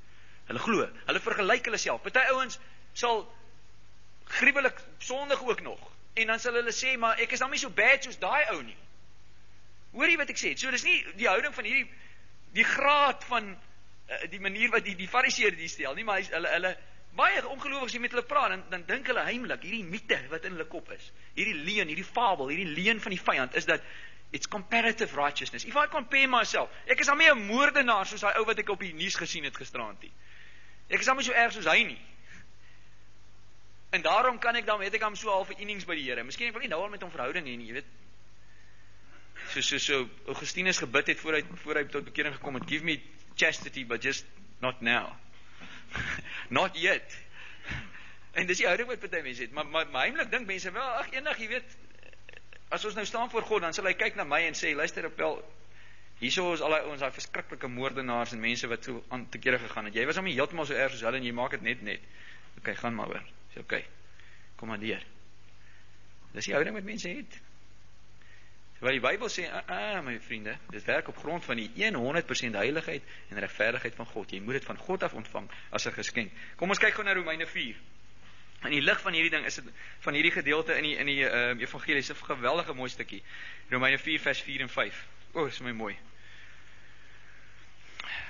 Hulle glo, hulle vergelyk hulle self. Party ouens sal gruwelik sondig ook nog. En dan sal hulle sê, maar ek is dan nie so bad soos daai ou nie. Hoor jy wat ek sê? So dis nie die houding van die graad van die manier wat die fariseërs die stel nie, maar hulle baie ongelowiges jy met hulle praat, dan dink hulle heimlik, hierdie mite wat in hulle kop is, hierdie leuen, hierdie fabel, hierdie leuen van die vyand, is dat it's comparative righteousness. If I compare myself, ek is dan nie 'n moordenaar soos daai ou wat ek op die nuus gesien het gisteraand nie. Ek is dan nie so erg soos hy nie. En daarom het ek hom so half 'n innings by die Here. Miskien ek wil nie nou al met hom verhouding hê nie, jy weet. So Augustinus gebid het voor hy tot bekering gekom het, give me chastity, but just not now. Not yet. En dis die houding wat party mense het, maar heimlik dink mense wel, ag eendag, jy weet, as ons nou staan voor God, dan sal hy kyk na my en sê, luister Appel, hierso is al die ouens, daai verskriklike moordenaars en mense wat so aan te kere gegaan het. Jy was hom nie heeltemal so erg soos hulle en jy maak dit net. Okay, gaan maar hoor. Sê okay. Kom maar deur. Dis die houding wat mense het. Terwyl die Bybel sê, my vriende, dit werk op grond van die 100% heiligheid en regverdigheid van God. Jy moet dit van God af ontvang as 'n geskenk. Kom ons kyk gou na Romeine 4. In die lig van hierdie ding is dit van hierdie gedeelte in die evangelie is 'n geweldige mooi stukkie. Romeine 4 vers 4 en 5. Is my mooi.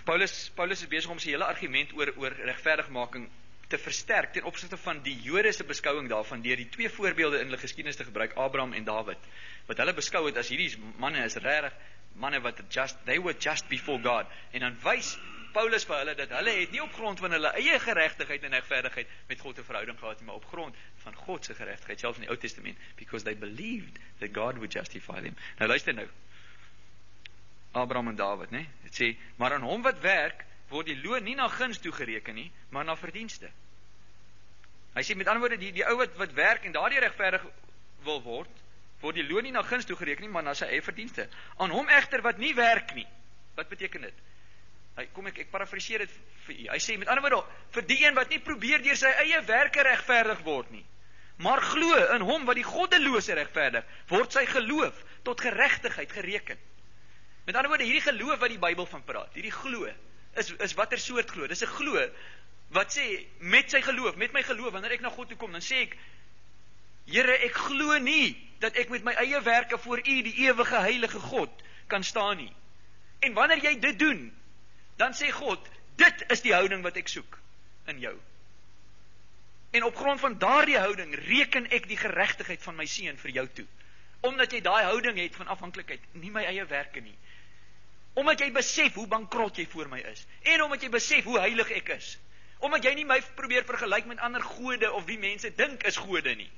Paulus is besig om sy hele argument oor regverdigmaking te versterk ten opsigte van die Jode se beskouing daarvan deur die twee voorbeelde in hulle geskiedenis te gebruik, Abraham en Dawid. Wat hulle beskou het as hierdie manne is regtig manne wat they were just before God. En dan wys Paulus vir hulle dat hulle het nie op grond van hulle eie geregtigheid en regverdigheid met God 'n verhouding gehad nie, maar op grond van God se geregtigheid, selfs in die Ou Testament, because they believed that God would justify them. Nou luister nou. Abraham en Dawid, né? Dit sê, maar aan hom wat werk, word die loon nie na guns toegereken nie, maar na verdienste. Hy sê met ander woorde, die ou wat werk en daardie regverdig wil word die loon nie na guns toegereken nie, maar na sy eie verdienste. Aan hom egter wat nie werk nie. Wat beteken dit? Ek parafraseer dit vir u. Hy sê met ander woorde, vir die een wat nie probeer deur sy eie werke regverdig word nie, maar glo in hom wat die goddelose regverdig, word sy geloof tot geregtigheid gereken. Met ander woorde, hierdie geloof wat die Bybel van praat, hierdie glo, is watter soort glo? Dis 'n glo wat sê, met sy geloof, met my geloof, wanneer ek na God toe kom, dan sê ek, Here, ek glo nie, dat ek met my eie werke voor u, die ewige heilige God, kan staan nie. En wanneer jy dit doen, dan sê God, dit is die houding wat ek soek, in jou. En op grond van daardie houding, reken ek die geregtigheid van my seun vir jou toe. Omdat jy daai houding het van afhanklikheid, nie my eie werke nie. Omdat jy besef hoe bankrot jy voor my is. En omdat jy besef hoe heilig ek is. Omdat jy nie my probeer vergelyk met ander gode of wie mense dink is gode nie.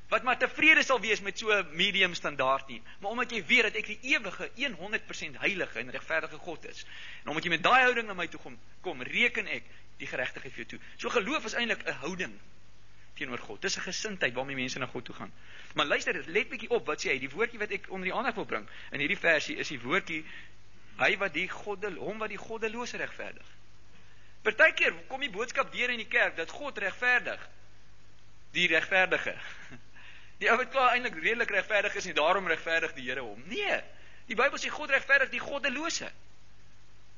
Wat maar tevrede sal wees met so 'n medium standaard nie. Maar omdat jy weet dat ek die ewige 100% heilige en regverdige God is. En omdat jy met daai houding na my toe kom, reken ek die geregtigheid vir jou toe. So geloof is eintlik 'n houding teenoor God. Dis 'n gesindheid waarmee mense na God toe gaan. Maar luister, let bietjie op, wat sê hy? Die woordjie wat ek onder die aandag wil bring in hierdie versie is die woordjie hom wat die goddelose regverdig. Partykeer kom die boodskap deur in die kerk dat God regverdig die regverdige. Die ou wat klaar eintlik redelik regverdig is en daarom regverdig die Here hom. Nee, die Bybel sê God regverdig die goddelose.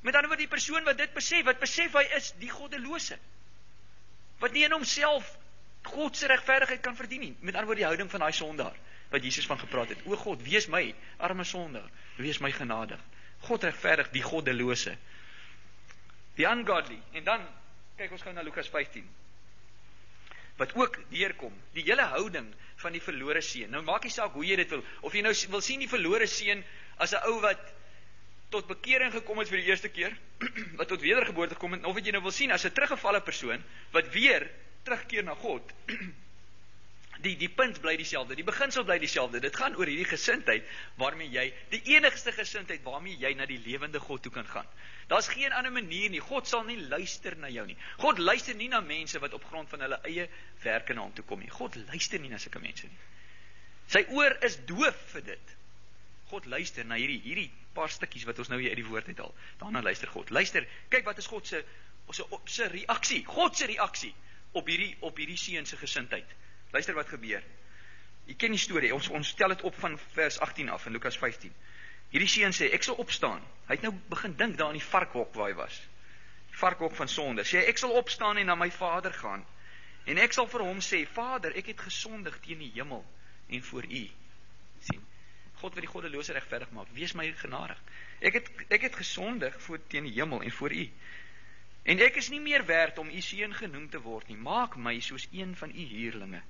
Met ander woorde die persoon wat dit besef, wat besef hy is die goddelose. Wat nie in homself God se regverdigheid kan verdien nie. Met ander woorde die houding van daai sondaar wat Jesus van gepraat het. O God, wees my arme sondaar, wees my genadig. God regverdig die goddelose. Die ungodly. En dan kyk ons gou na Lukas 15. Wat ook deurkom, die hele houding van die verlore seun. Nou maak nie saak hoe jy dit wil, of jy nou wil sien die verlore seun as 'n ou wat tot bekering gekom het vir die eerste keer, wat tot wedergeboorte gekom het, of wat jy nou wil sien as 'n teruggevalle persoon, wat weer terugkeer na God. Die punt bly dieselfde, die beginsel bly dieselfde. Dit gaan oor hierdie gesindheid waarmee jy, die enigste gesindheid waarmee jy na die lewende God toe kan gaan. Daar's geen ander manier nie. God sal nie luister na jou nie. God luister nie na mense wat op grond van hulle eie werke na hom toe kom nie. God luister nie na sulke mense nie. Sy oor is doof vir dit. God luister na hierdie paar stukkies wat ons nou hier uit die woord het al. Daarna luister God. Luister, kyk wat is God se reaksie. God se reaksie op hierdie seun se gesindheid. Luister wat gebeur. Jy ken die storie. Ons stel dit op van vers 18 af in Lukas 15. Hierdie seun sê, ek sal opstaan. Hy het nou begin dink daar in die varkhok waar hy was. Die varkhok van sonde. Sê, ek sal opstaan en na my vader gaan. En ek sal vir hom sê, Vader, ek het gesondig teen die hemel en voor u. Sien, God wat die goddelose regverdig maak, wees my genadig. Ek het gesondig teen die hemel en voor u. En ek is nie meer werd om u seun genoem te word nie. Maak my soos een van u huurlinge.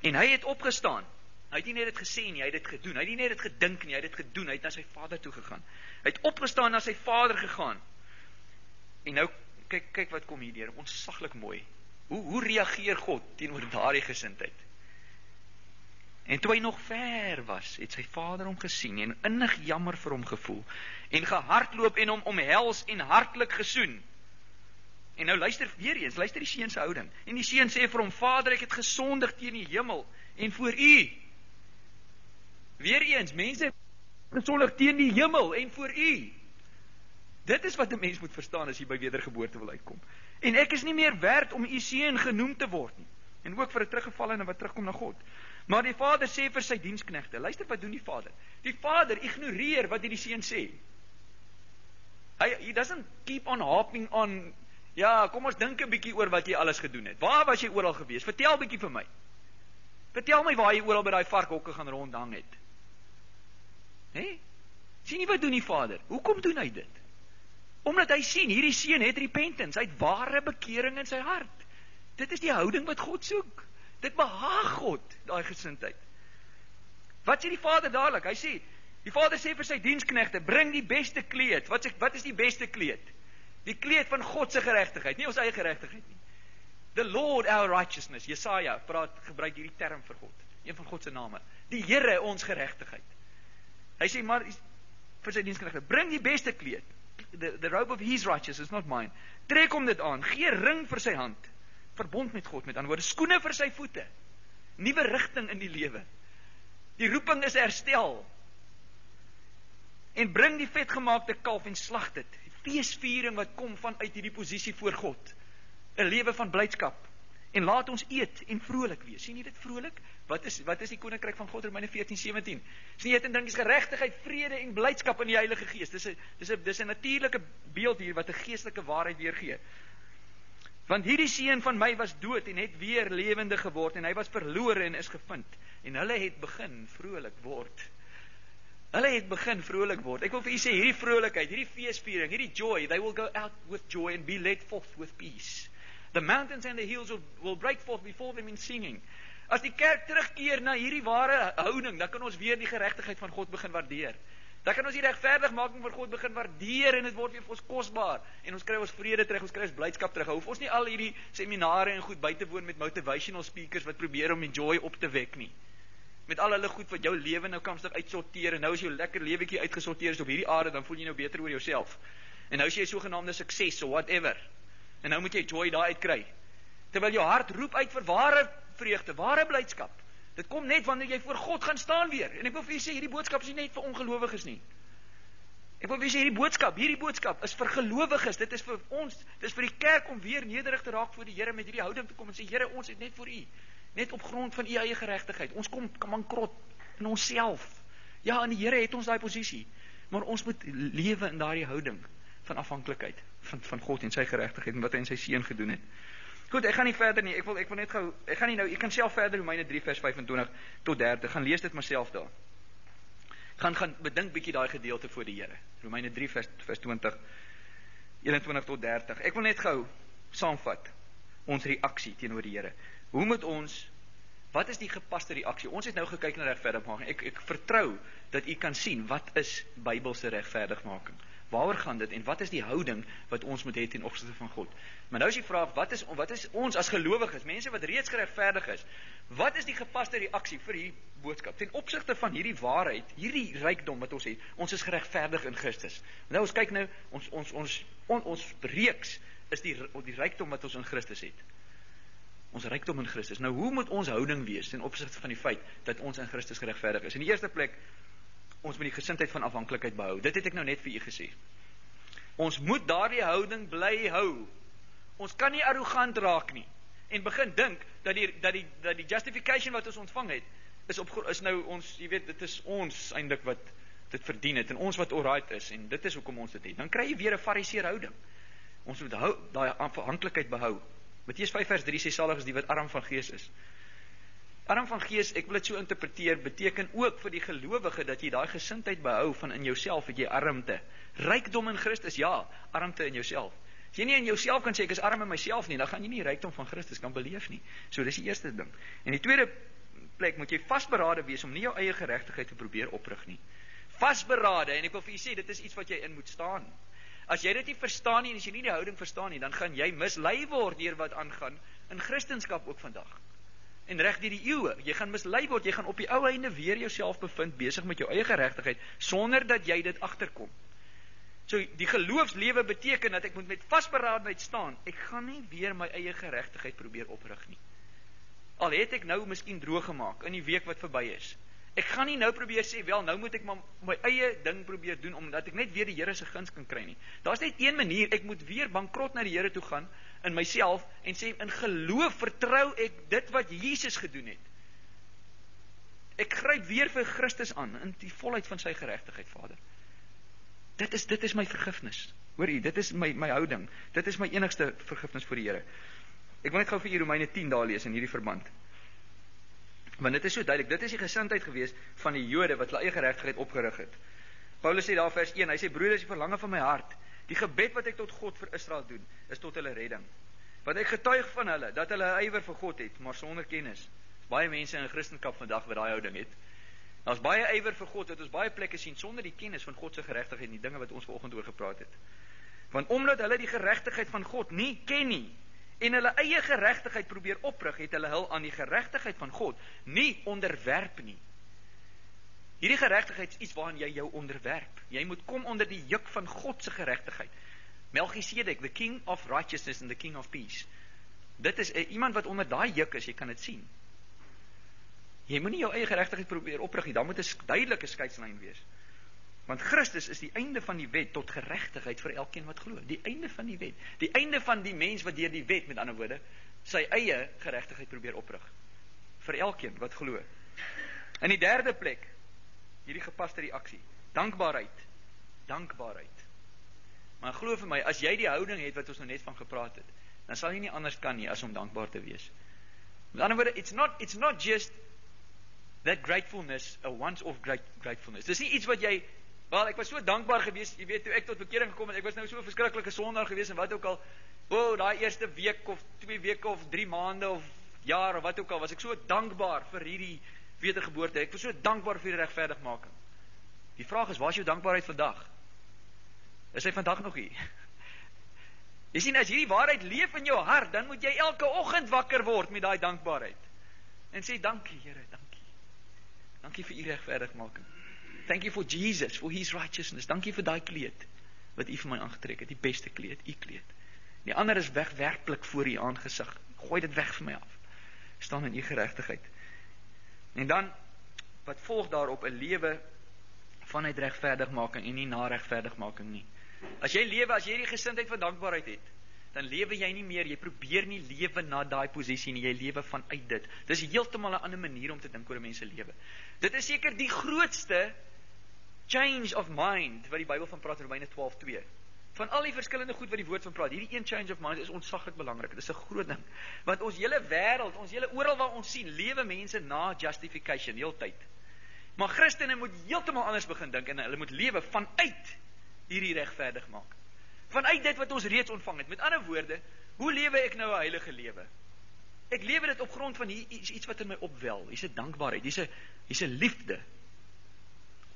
En hy het opgestaan. Hy het nie net dit gesê nie, hy het dit gedoen. Hy het nie net dit gedink nie, hy het dit gedoen. Hy het na sy vader toe gegaan. Hy het opgestaan na sy vader gegaan. En nou, kyk wat kom hierdeur, ontsaglik mooi. Hoe reageer God teenoor daardie gesindheid? En toe hy nog ver was, het sy vader hom gesien en innig jammer vir hom gevoel en gehardloop en hom omhels en hartlik gesoen. En nou luister weer eens, luister die seun se houding. En die seun sê vir hom, Vader, ek het gesondig teen die hemel en voor u. Weer eens, mense gesondig teen die hemel en voor u. Dit is wat 'n mens moet verstaan as jy by wedergeboorte wil uitkom. En ek is nie meer werd om u seun genoem te word nie. En ook vir 'n teruggevallene wat terugkom na God. Maar die vader sê vir sy diensknegte, luister wat doen die vader. Die vader ignoreer wat die seun sê. He doesn't keep on harping on, ja, kom ons dink 'n bietjie oor wat jy alles gedoen het. Waar was jy oral gewees? Vertel bietjie vir my. Vertel my waar jy oral by daai varkhokke gaan rondhang het. Sien jy wat doen die vader? Hoekom doen hy dit? Omdat hy sien, hierdie seun het repentance, hy het ware bekering in sy hart. Dit is die houding wat God soek. Dit behaag God, daai gesindheid. Wat sê die vader dadelik? Hy sê, die vader sê vir sy diensknegte, bring die beste kleed. Wat is die beste kleed? Die kleed van God se geregtigheid, nie ons eie geregtigheid nie. The Lord our righteousness. Jesaja gebruik hierdie term vir God, een van God se name. Die Here ons geregtigheid. Hy sê maar vir sy diensknegte, bring die beste kleed. The robe of his righteousness, not mine. Trek hom dit aan, gee ring vir sy hand. Verbond met God, met ander woorde, skoene vir sy voete. Nuwe rigting in die lewe. Die roeping is herstel. En bring die vetgemaakte kalf en slag dit. Feesviering wat kom vanuit hierdie posisie voor God. 'n Lewe van blydskap. En laat ons eet en vrolik wees. Sien jy dit vrolik? Wat is die koninkryk van God, Romeine 14:17? Sien jy, eet en drink is geregtigheid, vrede en blydskap in die Heilige Gees. Dis 'n natuurlike beeld hier wat 'n geestelike waarheid weergee. Want hierdie seun van my was dood en het weer lewendig geword en hy was verlore en is gevind. En hulle het begin vrolik word. Ek wil vir u sê, hierdie vrolikheid, hierdie feesviering, hierdie joy, they will go out with joy and be led forth with peace. The mountains and the hills will break forth before them in singing. As die kerk terugkeer na hierdie ware houding, dan kan ons weer die geregtigheid van God begin waardeer. Dan kan ons die regverdigmaking van God begin waardeer en dit word weer vir ons kosbaar. En ons kry ons vrede terug, ons kry ons blydskap terug. Hoef ons nie al hierdie seminare en goed by te woon met motivational speakers wat probeer om die joy op te wek nie. Met al hulle goed wat jou lewe nou kamstig uitsorteer en nou is jou lekker lewetjie uitgesorteer is op hierdie aarde, dan voel jy nou beter oor jouself. En nou is jy sogenaamde sukses of whatever. En nou moet jy joy daar uitkry. Terwyl jou hart roep uit vir ware vreugde, ware blydskap. Dit kom net wanneer jy voor God gaan staan weer. En ek wil vir julle sê, hierdie boodskap is nie net vir ongelowiges nie. Ek wil vir julle sê, hierdie boodskap is vir gelowiges. Dit is vir ons, dit is vir die kerk om weer nederig te raak voor die Here met hierdie houding te kom en sê, Here, ons het net vir U. net op grond van u eie geregtigheid. Ons kom bankrot in onsself. Ja, en die Here het ons daai posisie, maar ons moet lewe in daardie houding van afhanklikheid van God en sy geregtigheid en wat hy in sy seun gedoen het. Goed, ek gaan nie verder nie. Ek wil net gou, ek gaan nie nou, jy kan self verder Romeine 3 vers 25 tot 30 gaan lees dit maar self daar. Gaan bedink bietjie daai gedeelte voor die Here. Romeine 3 vers 20 21 tot 30. Ek wil net gou saamvat ons reaksie teenoor die Here. Wat is die gepaste reaksie? Ons het nou gekyk na regverdigmaking. Ek vertrou dat u kan sien wat is Bybelse regverdigmaking. Waaroor gaan dit en wat is die houding wat ons moet hê ten opsigte van God? Maar nou is die vraag, wat is ons as gelowiges, mense wat reeds geregverdig is, wat is die gepaste reaksie vir hierdie boodskap? Ten opsigte van hierdie waarheid, hierdie rykdom wat ons het, ons is geregverdig in Christus. Nou ons kyk nou, ons reeks is die rykdom wat ons in Christus het. Ons rykdom in Christus. Nou hoe moet ons houding wees ten opsigte van die feit dat ons in Christus geregverdig is? In die eerste plek, ons moet die gesindheid van afhanklikheid behou. Dit het ek nou net vir u gesê. Ons moet daardie houding bly hou. Ons kan nie arrogant raak nie en begin dink dat die justification wat ons ontvang het is nou ons, jy weet, dit is ons eintlik wat dit verdien het en ons wat alright is en dit is hoekom ons dit het. Dan kry jy weer 'n fariseer houding. Ons moet daai afhanklikheid behou. Matteus 5 vers 3 sê salig is die wat arm van gees is. Arm van gees, ek wil dit so interpreteer, beteken ook vir die gelowige dat jy daai gesindheid behou van in jouself het jy armte. Rykdom in Christus, ja, armte in jouself. As jy nie in jouself kan sê ek is arm in myself nie, dan gaan jy nie rykdom van Christus kan beleef nie. So dis die eerste ding. En die tweede plek moet jy vasberade wees om nie jou eie geregtigheid te probeer oprig nie. Vasberade, en ek wil vir u sê dit is iets wat jy in moet staan. As jy dit nie verstaan nie en as jy nie die houding verstaan nie, dan gaan jy mislei word deur wat aangaan in Christendom ook vandag. En reg deur die eeue, jy gaan mislei word, jy gaan op die ou einde weer jouself bevind besig met jou eie geregtigheid sonder dat jy dit agterkom. So die geloofslewe beteken dat ek moet met vasberadenheid staan. Ek gaan nie weer my eie geregtigheid probeer oprig nie. Al het ek nou miskien droog gemaak in die week wat verby is. Ek gaan nie nou probeer sê, wel, nou moet ek maar my eie ding probeer doen, omdat ek net weer die Here se guns kan kry nie. Daar's net een manier, ek moet weer bankrot na die Here toe gaan, in myself, en sê, in geloof vertrou ek dit wat Jesus gedoen het. Ek gryp weer vir Christus aan, in die volheid van sy geregtigheid, Vader. Dit is my vergifnis, hoor jy, dit is my houding, dit is my enigste vergifnis voor die Here. Ek wil net gou vir u Romeine 10 daar lees in hierdie verband. Want dit is so duidelik, dit is die gesindheid gewees van die Jode wat hulle eie geregtigheid opgerig het. Paulus sê daar vers 1, hy sê broeders, die verlange van my hart, die gebed wat ek tot God vir Israel doen, is tot hulle redding. Want ek getuig van hulle, dat hulle ywer vir God het, maar sonder kennis. Baie mense in Christendom vandag wat daai houding het. Daar's baie ywer vir God, wat ons baie plekke sien, sonder die kennis van God se geregtigheid en die dinge wat ons vanoggend oor gepraat het. Want omdat hulle die geregtigheid van God nie ken nie, en hulle eie geregtigheid probeer oprig, het hulle hul aan die geregtigheid van God nie onderwerp nie. Hierdie geregtigheid is iets waaraan jy jou onderwerp. Jy moet kom onder die juk van God se geregtigheid. Melchisedek, the king of righteousness and the king of peace. Dit is iemand wat onder daai juk is, jy kan dit sien. Jy moet nie jou eie geregtigheid probeer oprig nie, dan moet 'n duidelike skeidslyn wees. Want Christus is die einde van die wet tot geregtigheid vir elkeen wat glo. Die einde van die wet. Die einde van die mens wat deur die wet, met ander woorde, sy eie geregtigheid probeer oprig. Vir elkeen wat glo. In die derde plek, hierdie gepaste reaksie. Dankbaarheid. Dankbaarheid. Maar glo vir my, as jy die houding het wat ons nou net van gepraat het, dan sal jy nie anders kan nie as om dankbaar te wees. Met ander woorde, it's not just that gratefulness, a once-off gratefulness. Dis nie iets wat jy, wel, ek was so dankbaar gewees, jy weet, toe ek tot bekering gekom het, ek was nou so 'n verskriklike sondaar gewees, en wat ook al, daai eerste week, of 2 weke, of 3 maande, of jaar, of wat ook al, was ek so dankbaar vir hierdie wedergeboorte, ek was so dankbaar vir die regverdigmaking. Die vraag is, waar is jou dankbaarheid vandag? Is hy vandag nog hier? Jy sien, as hierdie waarheid leef in jou hart, dan moet jy elke oggend wakker word met daai dankbaarheid. En sê, dankie Here, dankie. Dankie vir u regverdigmaking. Thank you for Jesus, for his righteousness. Dankie vir daai kleed wat u vir my aangetrek het, die beste kleed, u kleed. Die ander is wegwerplik voor u aangesig. Gooi dit weg vir my af. Staan in u geregtigheid. En dan, wat volg daarop, 'n lewe vanuit regverdigmaking en nie na regverdigmaking nie. As jy lewe, as jy die gesindheid van dankbaarheid het, dan lewe jy nie meer, jy probeer nie lewe na daai posisie nie, jy lewe vanuit dit. Dis heeltemal 'n ander manier om te dink oor 'n mens se lewe. Dit is seker die grootste change of mind wat die Bybel van praat in Romeine 12:2. Van al die verskillende goed wat die woord van praat, hierdie een change of mind is ontsaglik belangrik. Dit is 'n groot ding. Want ons hele wêreld, ons hele oral waar ons sien, lewe mense na justification heeltyd. Maar Christene moet heeltemal anders begin dink en hulle moet lewe vanuit hierdie regverdig maak. Vanuit dit wat ons reeds ontvang het. Met ander woorde, hoe lewe ek nou 'n heilige lewe? Ek lewe dit op grond van iets wat in my opwel. Hier's 'n dankbaarheid, hier's 'n liefde.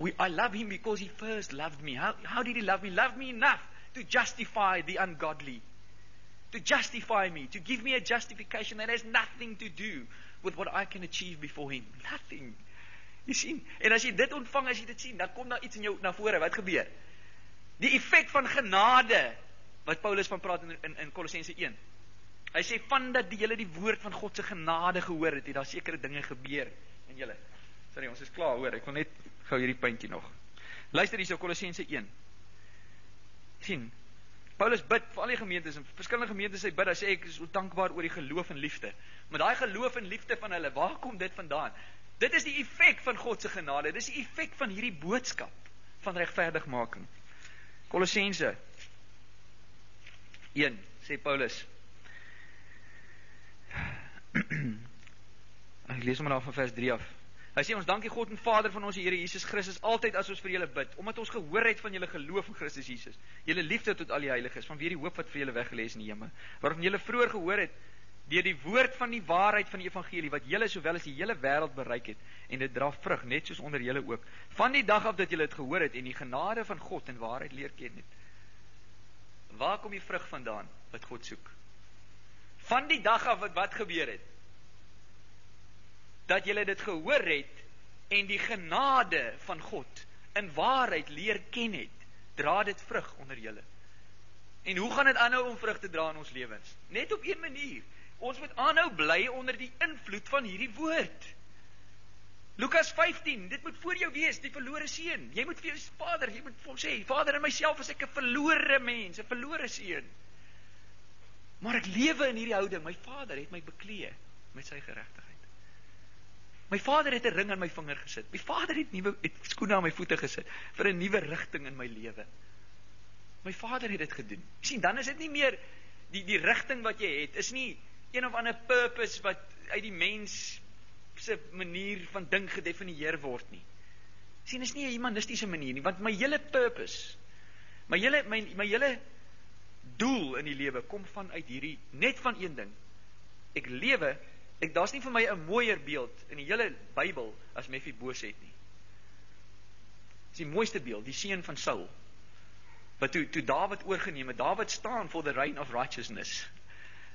I love him because he first loved me. How did he love me? Love me enough to justify the ungodly. To justify me, to give me a justification that has nothing to do with what I can achieve before him. Nothing. Jy sien, en as jy dit ontvang, as jy dit sien, dan kom daar iets in jou na vore. Wat gebeur? Die effek van genade, wat Paulus van praat in Kolossense 1. Hy sê, vandat julle die woord van God se genade gehoor het, daar sekere dinge gebeur in julle. Sorry, ons is klaar, hoor, ek wil net gou hierdie puntjie nog. Luister hierso, Kolossense 1. Sien, Paulus bid vir al die gemeentes, en verskillende gemeentes hy bid, hy sê, ek is so dankbaar oor die geloof en liefde. Maar daai geloof en liefde van hulle, waar kom dit vandaan? Dit is die effek van God se genade, dit is die effek van hierdie boodskap van regverdigmaking. Kolossense 1, sê Paulus. Ek lees maar daar van vers 3 af. Hy sê, ons dankie God en Vader van ons Here Jesus Christus, altyd as ons vir julle bid, omdat ons gehoor het van julle geloof in Christus Jesus, julle liefde tot al die heiliges, vanweë die hoop wat vir julle weggelê is in die hemel, waarvan julle vroeër gehoor het, deur die woord van die waarheid van die evangelie, wat julle sowel as die hele wêreld bereik het, en dit dra vrug, net soos onder julle ook, van die dag af dat julle dit gehoor het, en die genade van God en waarheid leer ken het. Waar kom die vrug vandaan, wat God soek? Van die dag af wat gebeur het, dat julle dit gehoor het, en die genade van God, in waarheid leer ken het, dra dit vrug onder julle. En hoe gaan dit aanhou om vrug te dra in ons lewens? Net op een manier, ons moet aanhou bly onder die invloed van hierdie woord. Lukas 15, dit moet voor jou wees, die verlore seun. Jy moet vir jou Vader, jy moet vir hom sê, Vader, in myself is ek 'n verlore mens, 'n verlore seun. Maar ek lewe in hierdie houding, my Vader het my beklee met sy geregtigheid. My Vader het 'n ring aan my vinger gesit. My Vader het skoene aan my voete gesit vir 'n nuwe rigting in my lewe. My Vader het dit gedoen. Jy sien, dan is dit nie meer die rigting wat jy het, is nie een of ander purpose wat uit die mens se manier van dink gedefinieer word nie. Sien, is nie 'n humanistiese manier nie, want my hele purpose, my hele doel in die lewe kom vanuit hierdie, net van een ding. Ek lewe, daar's nie vir my 'n mooier beeld in die hele Bybel as Mephiboset nie. Dis die mooiste beeld, die seun van Saul, wat toe Dawid oorgeneem het, Dawid staan for the reign of righteousness.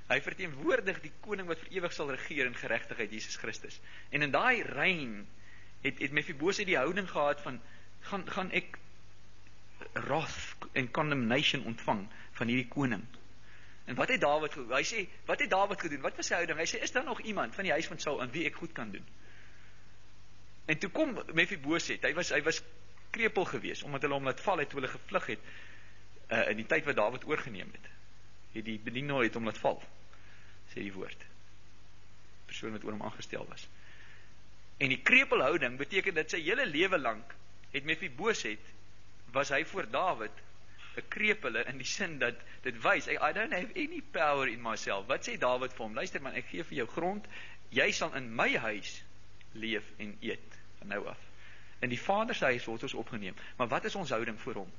Hy verteenwoordig die koning wat vir ewig sal regeer in geregtigheid, Jesus Christus. En in daai reign het Mephiboset die houding gehad van, gaan ek wrath en condemnation ontvang van hierdie koning. En wat het Dawid gedoen? Hy sê, wat het Dawid gedoen? Wat was sy houding? Hy sê, is daar nog iemand van die huis van Saul aan wie ek goed kan doen? En toe kom Mephiboset, hy was krepel geweest, omdat hulle hom laat val het, toe hulle gevlug het, in die tyd wat Dawid oorgeneem het. Die bedienaar het hom laat val, sê die woord. Persoon wat oor hom aangestel was. En die krepelhouding beteken dat sy hele lewe lank het Mephiboset, was hy voor Dawid 'n krepele in die sin dat dit wys, I don't have any power in myself. Wat sê Dawid vir hom? Luister man, ek gee vir jou grond, jy sal in my huis leef en eet van nou af. In die Vader se huis word ons opgeneem. Maar wat is ons houding voor hom?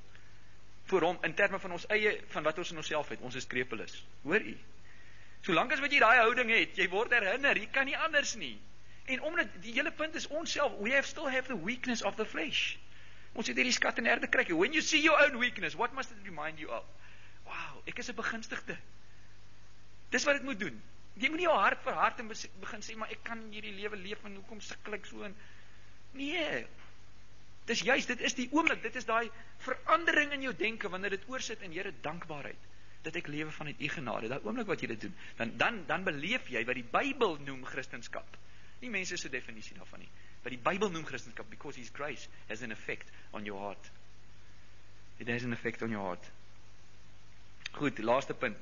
Voor hom in terme van ons eie, van wat ons in onsself het, ons is krepeles. Hoor u? Solank as wat jy daai houding het, jy word herinner, jy kan nie anders nie. En omdat die hele punt is onsself, we still have the weakness of the flesh. Ons het hierdie skat en erde kry. When you see your own weakness, what must it remind you of? Wow, ek is 'n begunstigde. Dis wat dit moet doen. Jy moet nie jou hart vir hart en begin sê, maar ek kan hierdie lewe leef en hoekom sukkel ek so? Nee. Dis juist, dit is die oomblik, dit is daai verandering in jou denke wanneer dit oorsit in Here dankbaarheid dat ek lewe vanuit u genade. Daai oomblik wat jy dit doen, dan beleef jy wat die Bybel noem Christendom. Nie mense se definisie daarvan nie. But die Bybel noem Christendom because his grace has an effect on your heart. It has an effect on your heart. Goed, die laaste punt.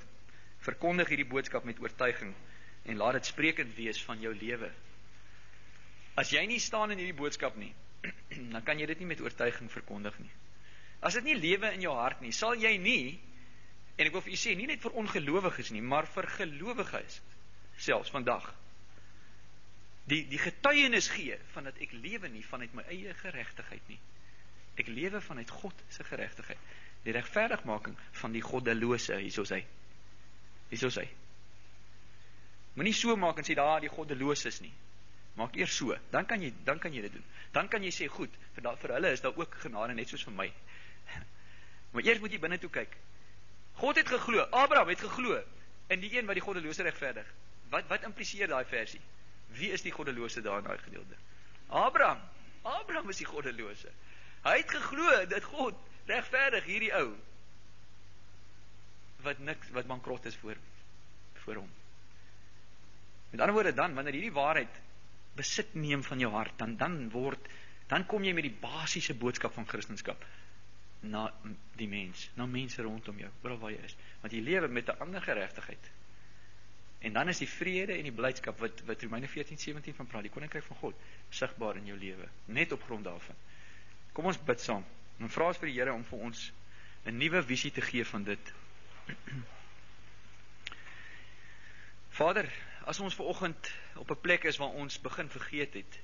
Verkondig hierdie boodskap met oortuiging en laat dit sprekend wees van jou lewe. As jy nie staan in hierdie boodskap nie, dan kan jy dit nie met oortuiging verkondig nie. As dit nie lewe in jou hart nie, sal jy nie, en ek wil vir u sê, nie net vir ongelowiges nie, maar vir gelowiges, selfs vandag, die getuienis gee, van dat ek lewe nie vanuit my eie geregtigheid nie. Ek lewe vanuit God se geregtigheid. Die regverdigmaking van die goddelose, hier is hy. Moenie so maak en sê, daar die goddeloses nie. Maak eers so, dan kan jy dit doen. Dan kan jy sê, goed, vir hulle is daar ook genade, net soos vir my. Maar eers moet jy binne toe kyk. God het geglo, Abraham het geglo, in die een wat die goddelose regverdig. Wat impliseer daai versie? Wie is die goddelose daar in daai gedeelte? Abraham is die goddelose. Hy het geglo dat God regverdig hierdie ou wat bankrot is voor hom. Met ander woorde, wanneer hierdie waarheid besit neem van jou hart, dan kom jy met die basiese boodskap van Christendom na die mens, na mense rondom jou, oral waar jy is. Want jy lewe met 'n ander geregtigheid. En dan is die vrede en die blydskap wat Romeine 14:17 van praat, die koninkryk van God, sigbaar in jou lewe, net op grond daarvan. Kom ons bid saam, en vra ons vir die Here om vir ons 'n nuwe visie te gee van dit. Vader, as ons vanoggend op 'n plek is waar ons begin vergeet het,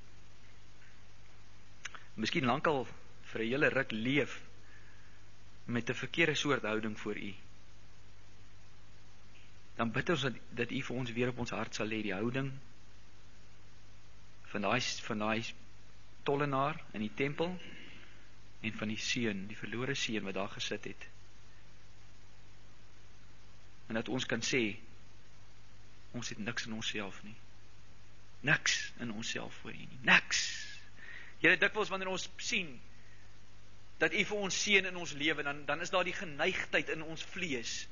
miskien lankal vir 'n hele ruk leef met 'n verkeerde soort houding voor U, dan bid ons dat U vir ons weer op ons hart sal lê, die houding van daai tollenaar in die tempel en van die seun, die verlore seun wat daar gesit het. En dat ons kan sê, ons het niks in onsself nie. Niks in onsself voor U nie. Niks. Here, dikwels wanneer ons sien dat U vir ons seën in ons lewe, dan is daar die geneigtheid in ons vlees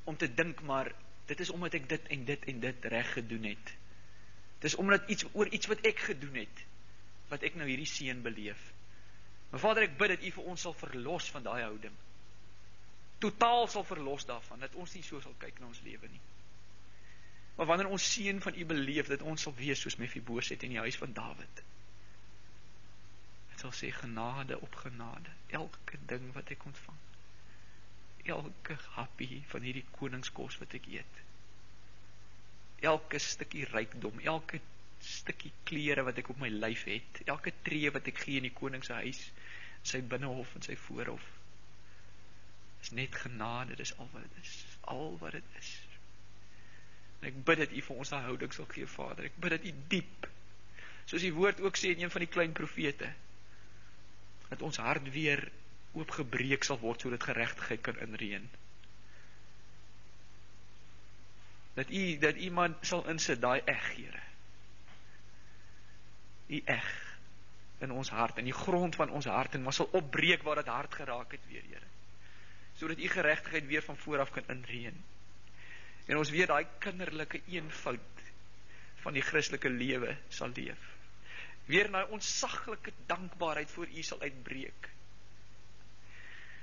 om te dink, maar dit is omdat ek dit en dit en dit reg gedoen het. Dit is omdat iets wat ek gedoen het, wat ek nou hierdie seën beleef. Maar Vader, ek bid dat U vir ons sal verlos van daai houding. Totaal sal verlos daarvan, dat ons nie so sal kyk na ons lewe nie. Maar wanneer ons seën van U beleef, dat ons sal wees soos Mefiboset in die huis van Dawid. Het sal sê, genade op genade, elke ding wat ek ontvang, elke happie van hierdie koningskos wat ek eet, elke stukkie rykdom, elke stukkie klere wat ek op my lyf het, elke tree wat ek gee in die koning se huis, sy binnehof en sy voorhof, is net genade, dis al wat dit is, al wat dit is. En ek bid dat U vir ons 'n houding sal gee, Vader. Ek bid dat U diep, soos die woord ook sê in een van die klein profete, dat ons hart weer oopgebreek sal word, sodat geregtigheid kan inreën. Dat iemand sal insit, daai eg, Here. U eg in ons hart, in die grond van ons hart, en maar sal opbreek waar dit hart geraak het weer, Here. Sodat U geregtigheid weer van vooraf kan inreën. En ons weer daai kinderlike eenvoud van die Christelike lewe sal leef. Weer daai ontsaglike dankbaarheid voor U sal uitbreek.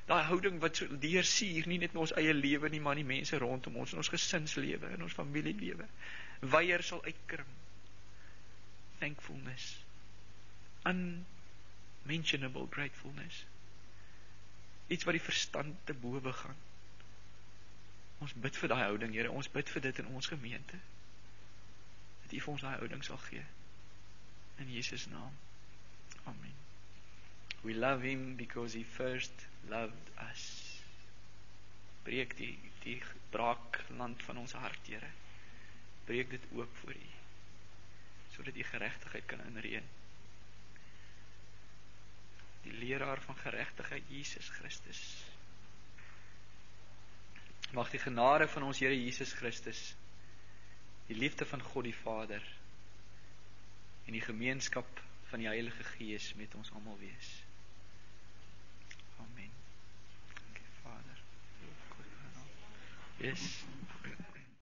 Daai houding wat so deursuur, nie net in ons eie lewe nie, maar in die mense rondom ons, in ons gesinslewe, in ons familielewe. Weier sal uitkrim. Thankfulness. Unmentionable gratefulness. Iets wat die verstand te bowe gaan. Ons bid vir daai houding, Here, ons bid vir dit in ons gemeente. Dat U vir ons daai houding sal gee. In Jesus naam. Amen. We love Him because He first loved us. Breek die braakland van ons hart, Here. Breek dit oop voor U, sodat U geregtigheid kan inreën. Die leraar van geregtigheid, Jesus Christus. Mag die genade van ons Here Jesus Christus, die liefde van God die Vader en die gemeenskap van die Heilige Gees met ons almal wees. Amen. Dankie, Vader. Yes.